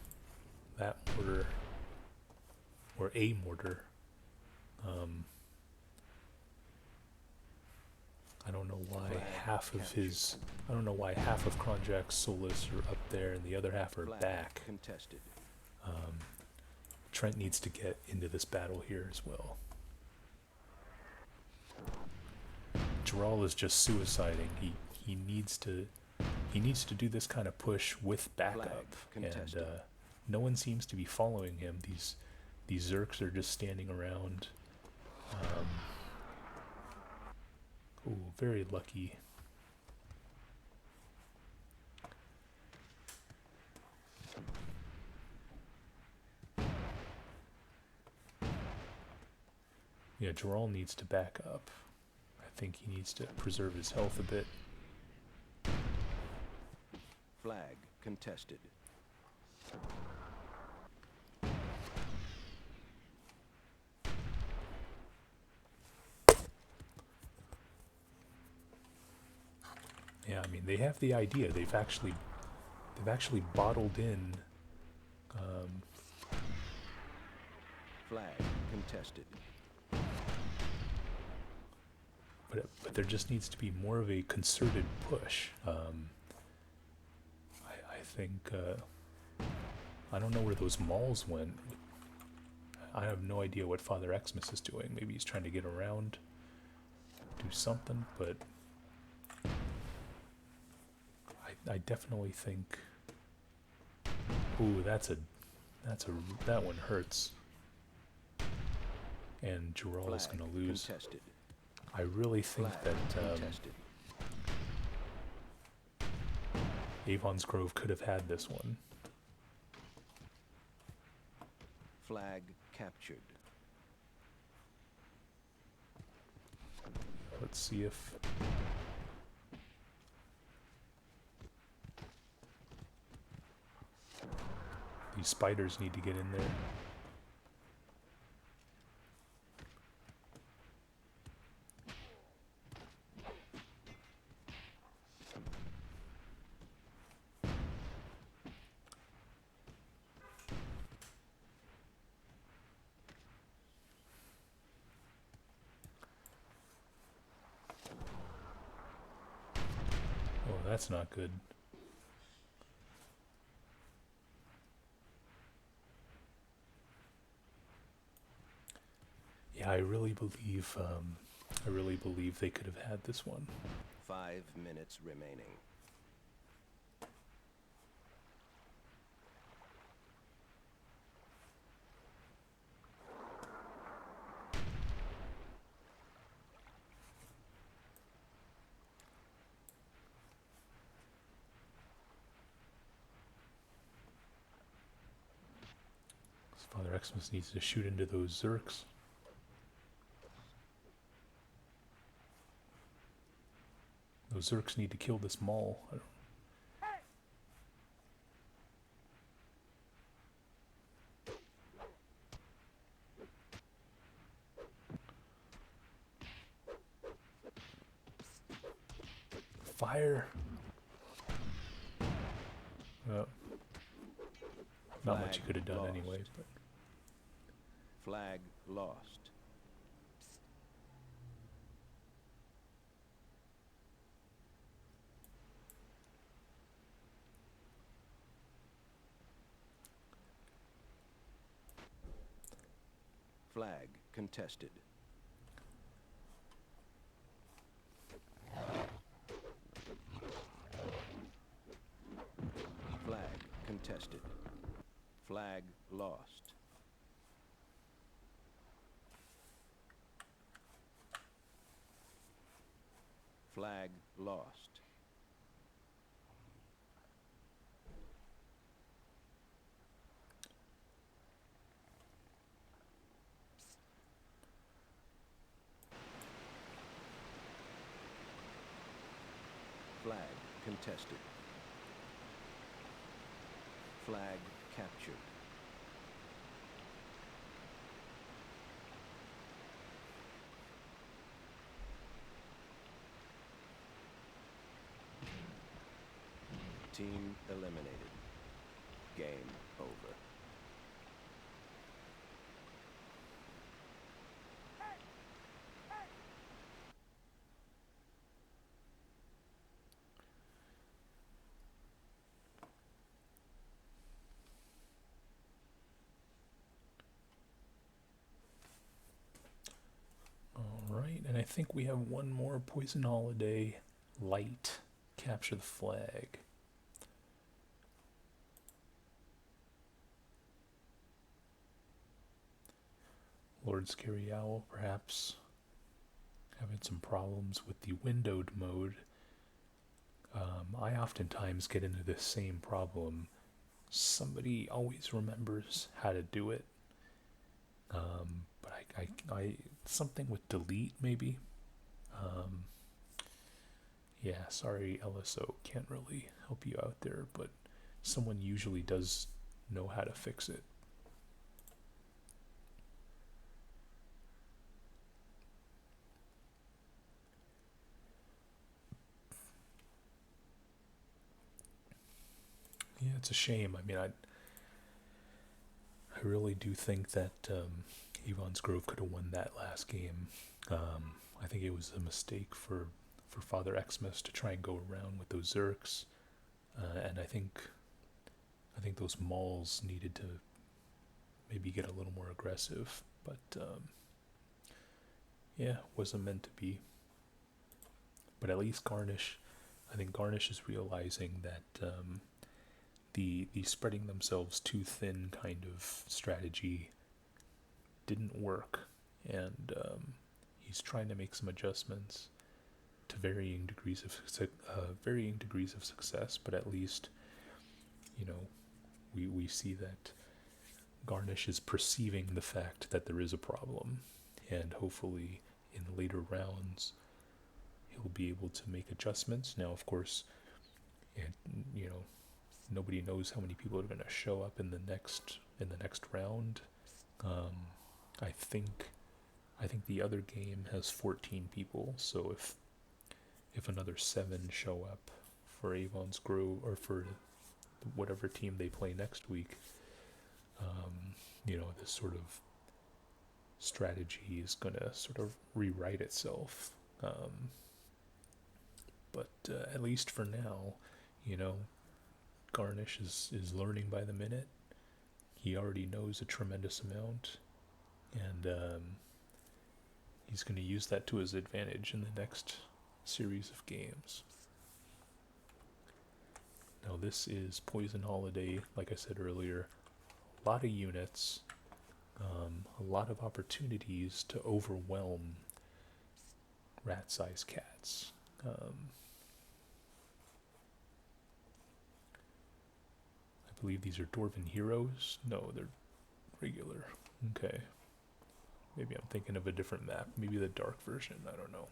that mortar, or a mortar. I don't know why I don't know why half of Kronjak's Soulless are up there and the other half are Flag back. contested. Trent needs to get into this battle here as well. Geralt is just suiciding. He needs to do this kind of push with backup, and no one seems to be following him. These Zerks are just standing around. Ooh, very lucky. Yeah, Geralt needs to back up. I think he needs to preserve his health a bit. Flag contested. Yeah, I mean, they have the idea. They've actually bottled in. Flag contested. But there just needs to be more of a concerted push. I think I don't know where those mauls went. I have no idea what Father Xmas is doing. Maybe he's trying to get around, do something, but I definitely think. Ooh, that one hurts. And Geralt is going to lose. Contested. I really think that Avon's Grove could have had this one. Flag captured. Let's see if these spiders need to get in there. Oh, that's not good. Yeah, I really believe they could have had this one. 5 minutes remaining. Father Xmas needs to shoot into those Zerks. Those Zerks need to kill this Maul. Fire. Not much you could have done lost. anyway, but Flag lost. Flag contested. Flag contested. Flag lost. Flag lost. Flag contested. Flag captured. Team eliminated. Game over. Alright, and I think we have one more Poison Holiday light. Capture the flag. Lord Scary Owl perhaps having some problems with the windowed mode. I oftentimes get into this same problem. Somebody always remembers how to do it. But I something with delete maybe. Yeah, sorry LSO, can't really help you out there, but someone usually does know how to fix it. Yeah, it's a shame. I mean, I really do think that Avon's Grove could have won that last game. I think it was a mistake for Father Xmas to try and go around with those Zerks, and I think those Mauls needed to maybe get a little more aggressive, but yeah, wasn't meant to be. But at least Garnish, I think Garnish is realizing that the spreading themselves too thin kind of strategy didn't work, and he's trying to make some adjustments to varying degrees of success. But at least, you know, we see that Garnish is perceiving the fact that there is a problem, and hopefully in later rounds he'll be able to make adjustments. Now, of course, you know, nobody knows how many people are going to show up in the next round. I think the other game has 14 people, so if another 7 show up for Avon's Grove or for whatever team they play next week, you know, this sort of strategy is going to sort of rewrite itself. But at least for now, you know, Garnish is learning by the minute. He already knows a tremendous amount, and he's going to use that to his advantage in the next series of games. Now this is Poison Holiday, like I said earlier, a lot of units, a lot of opportunities to overwhelm rat-sized cats. I believe these are Dwarven Heroes. No, they're regular. Okay. Maybe I'm thinking of a different map. Maybe the dark version. I don't know.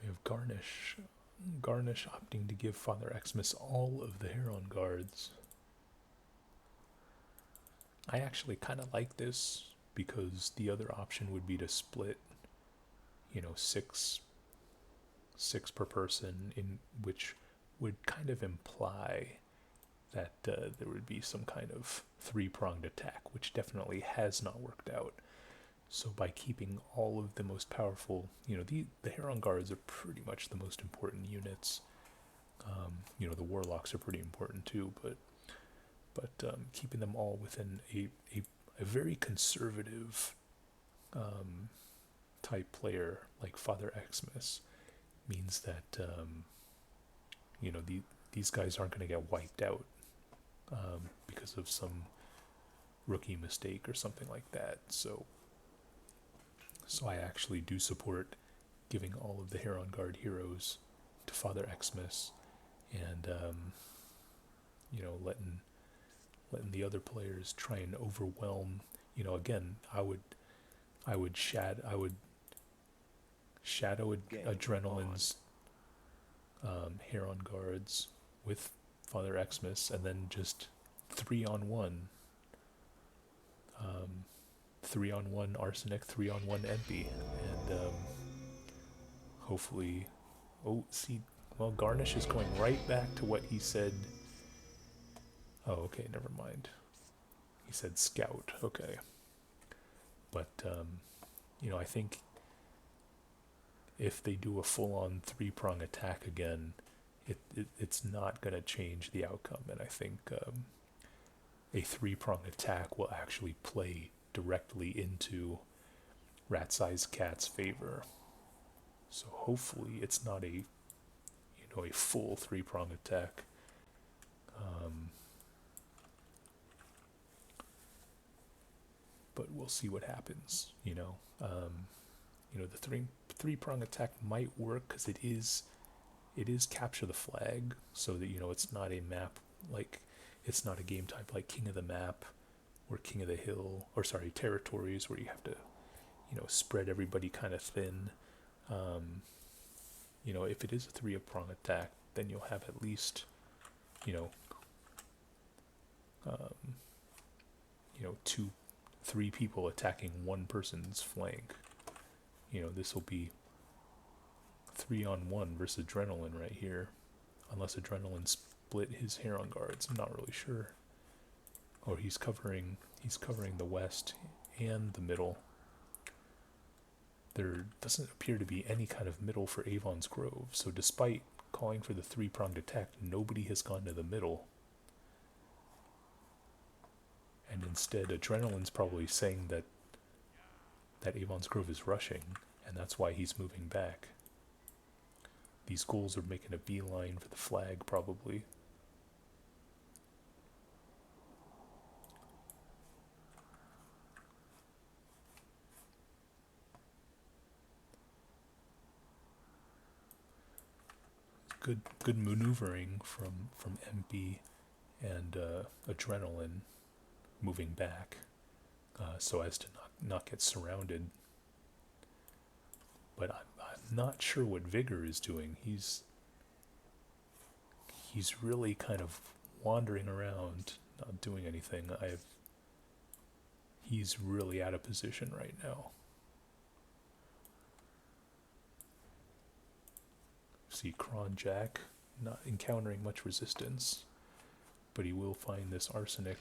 We have Garnish opting to give Father Xmas all of the Heron Guards. I actually kind of like this because the other option would be to split, you know, six per person, in which would kind of imply that there would be some kind of three-pronged attack, which definitely has not worked out. So by keeping all of the most powerful, you know, the Heron Guards are pretty much the most important units. You know, the Warlocks are pretty important too, but keeping them all within a very conservative type player like Father Xmas means that you know, these guys aren't going to get wiped out because of some rookie mistake or something like that. So I actually do support giving all of the Heron Guard heroes to Father Xmas, and you know, letting the other players try and overwhelm. You know, again, I would shadow Adrenaline's Heron guards with Father Xmas, and then just 3-on-1. 3-on-1 Arsenic, 3-on-1 Empy, and hopefully, oh, see, well, Garnish is going right back to what he said. Oh, okay, never mind. He said Scout, okay. But, you know, I think if they do a full-on 3-prong attack again, it's not going to change the outcome, and I think a 3-prong attack will actually play directly into Rat-Sized Cat's favor. So hopefully it's not a full 3-prong attack. But we'll see what happens. The 3-prong attack might work because it is capture the flag, so that it's not a map like it's not a game type like King of the Map or King of the Hill, or sorry, territories, where you have to spread everybody kind of thin. If it is a 3-prong attack, then you'll have at least 2-3 people attacking one person's flank. This will be 3-on-1 versus Adrenaline right here, unless Adrenaline split his Heron guards. I'm not really sure. Or he's covering the west and the middle. There doesn't appear to be any kind of middle for Avon's Grove, so despite calling for the 3-pronged attack, nobody has gone to the middle. And instead, Adrenaline's probably saying that Avon's Grove is rushing, and that's why he's moving back. These ghouls are making a beeline for the flag, probably. Good maneuvering from MP and Adrenaline, moving back so as to not get surrounded. But I'm not sure what Vigor is doing. He's really kind of wandering around, not doing anything. He's really out of position right now. See Kron Jack not encountering much resistance, but he will find this Arsenic.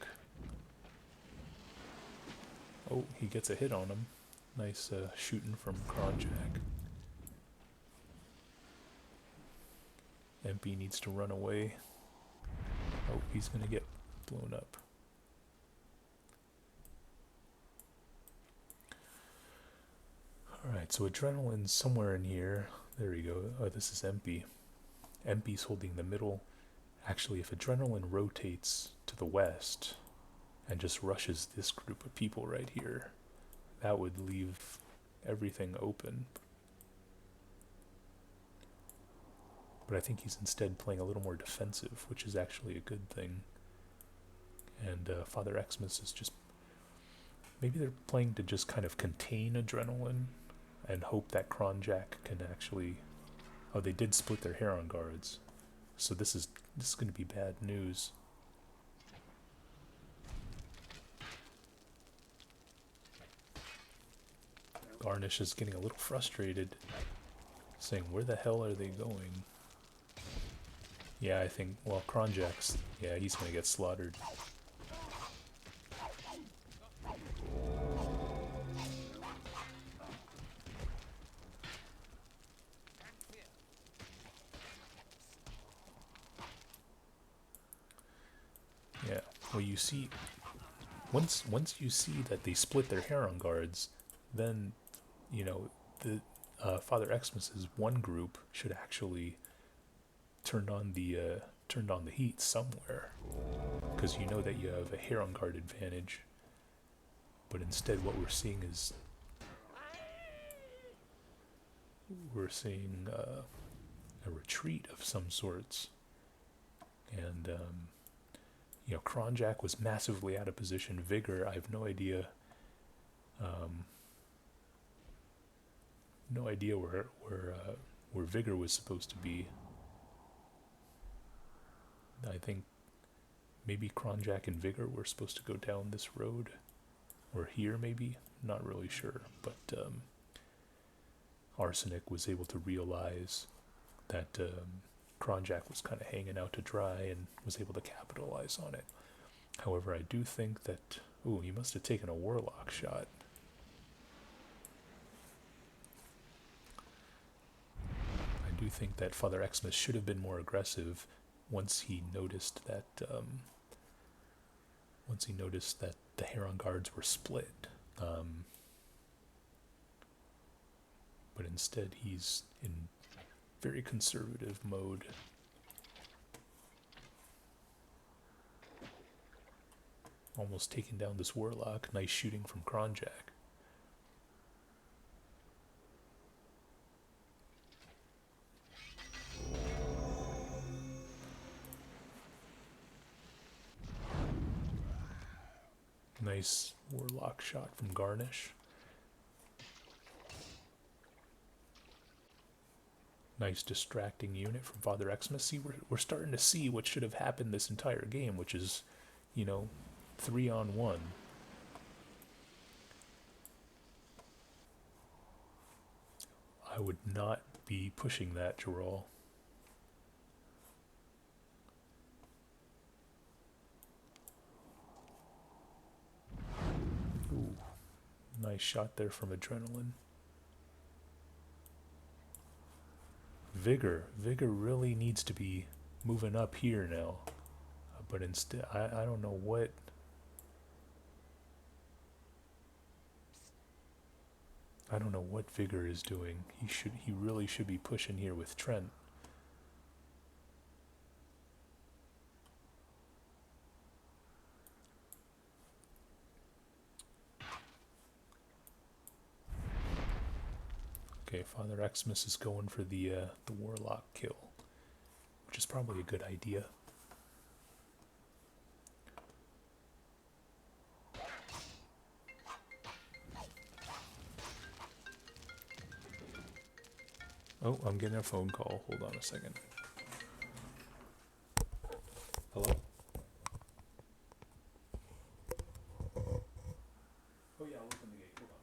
Oh, he gets a hit on him. Nice shooting from Kron Jack. MP needs to run away. Oh, he's gonna get blown up. Alright, so Adrenaline's somewhere in here. There you go. Oh, this is MP. MP's holding the middle. Actually, if Adrenaline rotates to the west and just rushes this group of people right here, that would leave everything open. But I think he's instead playing a little more defensive, which is actually a good thing. And Father Xmas is just... Maybe they're playing to just kind of contain Adrenaline and hope that Kron Jack can actually... Oh, they did split their Heron guards. So this is going to be bad news. Garnish is getting a little frustrated, saying, where the hell are they going? Yeah, I think, well, Kron Jack's, yeah, he's going to get slaughtered. Yeah, well, you see, once you see that they split their Heron guards, then, the Father Xmas's one group should actually turn on the heat somewhere, because you know that you have a Heron guard advantage. But instead, what we're seeing is a retreat of some sorts, and You know, Kronjak was massively out of position. Vigor, I have no idea. No idea where Vigor was supposed to be. I think maybe Kronjak and Vigor were supposed to go down this road, or here maybe. Not really sure, but Arsenic was able to realize that Kronjak was kind of hanging out to dry and was able to capitalize on it. However, I do think that... Ooh, he must have taken a Warlock shot. I do think that Father Xmas should have been more aggressive once he noticed that... once he noticed that the Heron Guards were split. But instead he's in very conservative mode. Almost taking down this Warlock. Nice shooting from Kronjak. Nice Warlock shot from Garnish. Nice distracting unit from Father Xmas. See, we're starting to see what should have happened this entire game, which is, you know, 3-on-1. I would not be pushing that, Geralt. Ooh, nice shot there from Adrenaline. Vigor really needs to be moving up here now, but instead I don't know what. I don't know what Vigor is doing. He really should be pushing here with Trent. Okay, Father Xmas is going for the Warlock kill, which is probably a good idea. Oh, I'm getting a phone call. Hold on a second. Hello? Oh yeah, I'll open the gate. Hold on.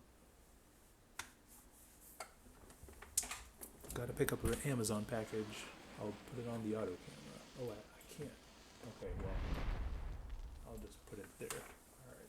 Gotta pick up an Amazon package. I'll put it on the auto camera. Oh, I can't. Okay, well, I'll just put it there. Alright.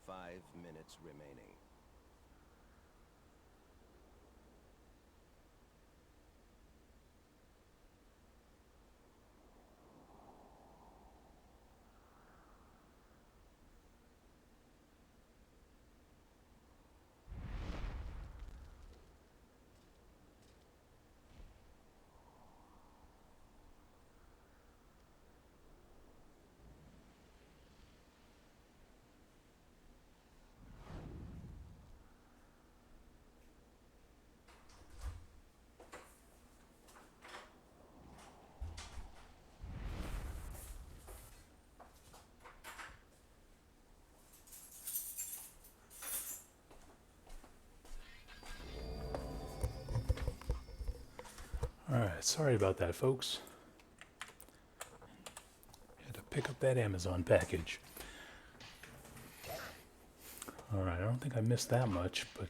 5 minutes remaining. Sorry about that, folks. Had to pick up that Amazon package. Alright, I don't think I missed that much, but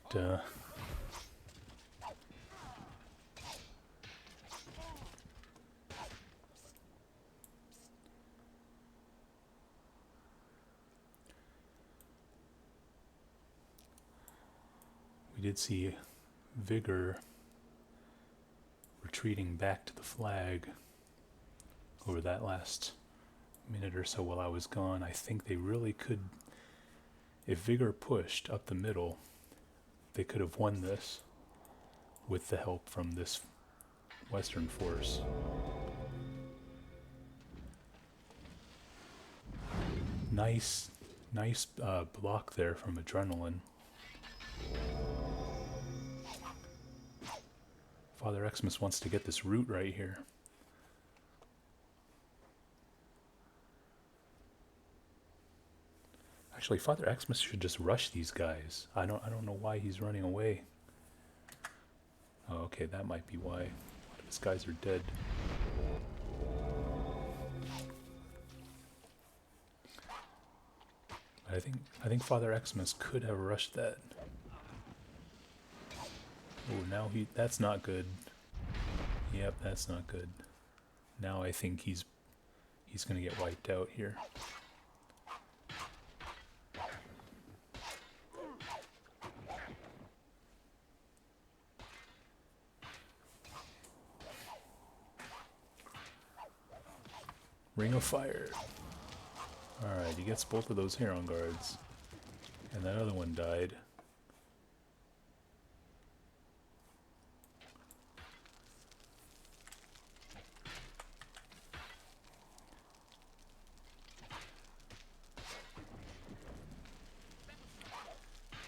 we did see Vigor retreating back to the flag over that last minute or so while I was gone. I think they really could, if Vigor pushed up the middle, they could have won this with the help from this Western force. Nice block there from Adrenaline. Father Xmas wants to get this root right here. Actually, Father Xmas should just rush these guys. I don't know why he's running away. Oh, okay, that might be why. A lot of his guys are dead. I think Father Xmas could have rushed that. Oh, now that's not good. Yep, that's not good. Now I think he's gonna get wiped out here. Ring of Fire. Alright, he gets both of those Heron guards. And that other one died.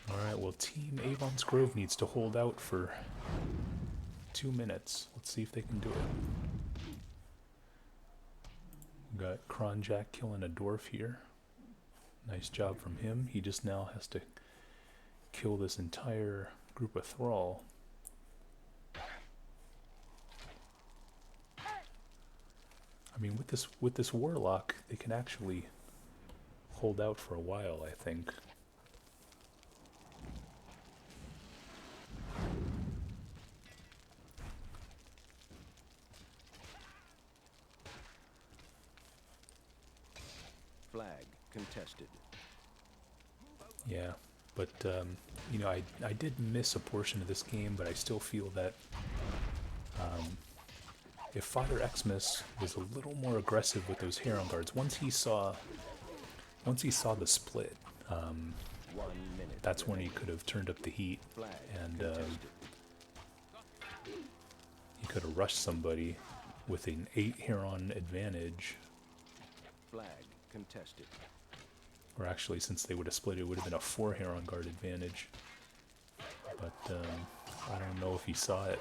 Alright, well, Team Avon's Grove needs to hold out for 2 minutes. Let's see if they can do it. We got Kronjak killing a dwarf here. Nice job from him. He just now has to kill this entire group of Thrall. I mean, with this Warlock, they can actually hold out for a while, I think. Flag contested. Yeah, but you know, I did miss a portion of this game, but I still feel that if Father Xmas was a little more aggressive with those Heron guards, once he saw the split, 1 minute. that's when he could have turned up the heat, Flag and contested. he could have rushed somebody with an 8 Heron advantage. Flag contested. Or actually, since they would have split, it would have been a 4 Heron guard advantage. But I don't know if he saw it.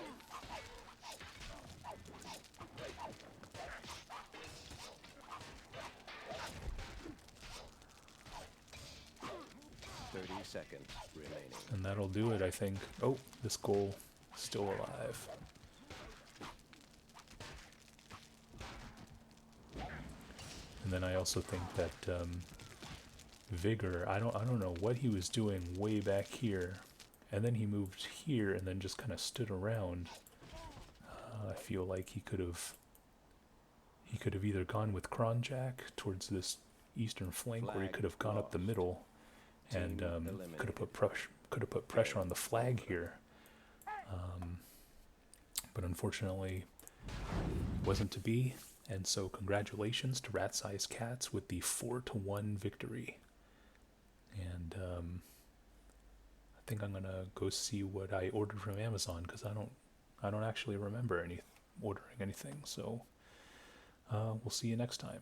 Seconds remaining. And that'll do it, I think. Oh, this goal is still alive. And then I also think that Vigor, I don't know what he was doing way back here, and then he moved here and then just kind of stood around. I feel like he could have either gone with Kronjak towards this eastern flank, or he could have gone up the middle and could have put pressure on the flag here, but unfortunately it wasn't to be. And so congratulations to Rat Size Cats with the 4-1 victory. And I think I'm gonna go see what I ordered from Amazon, because I don't actually remember ordering anything. So we'll see you next time.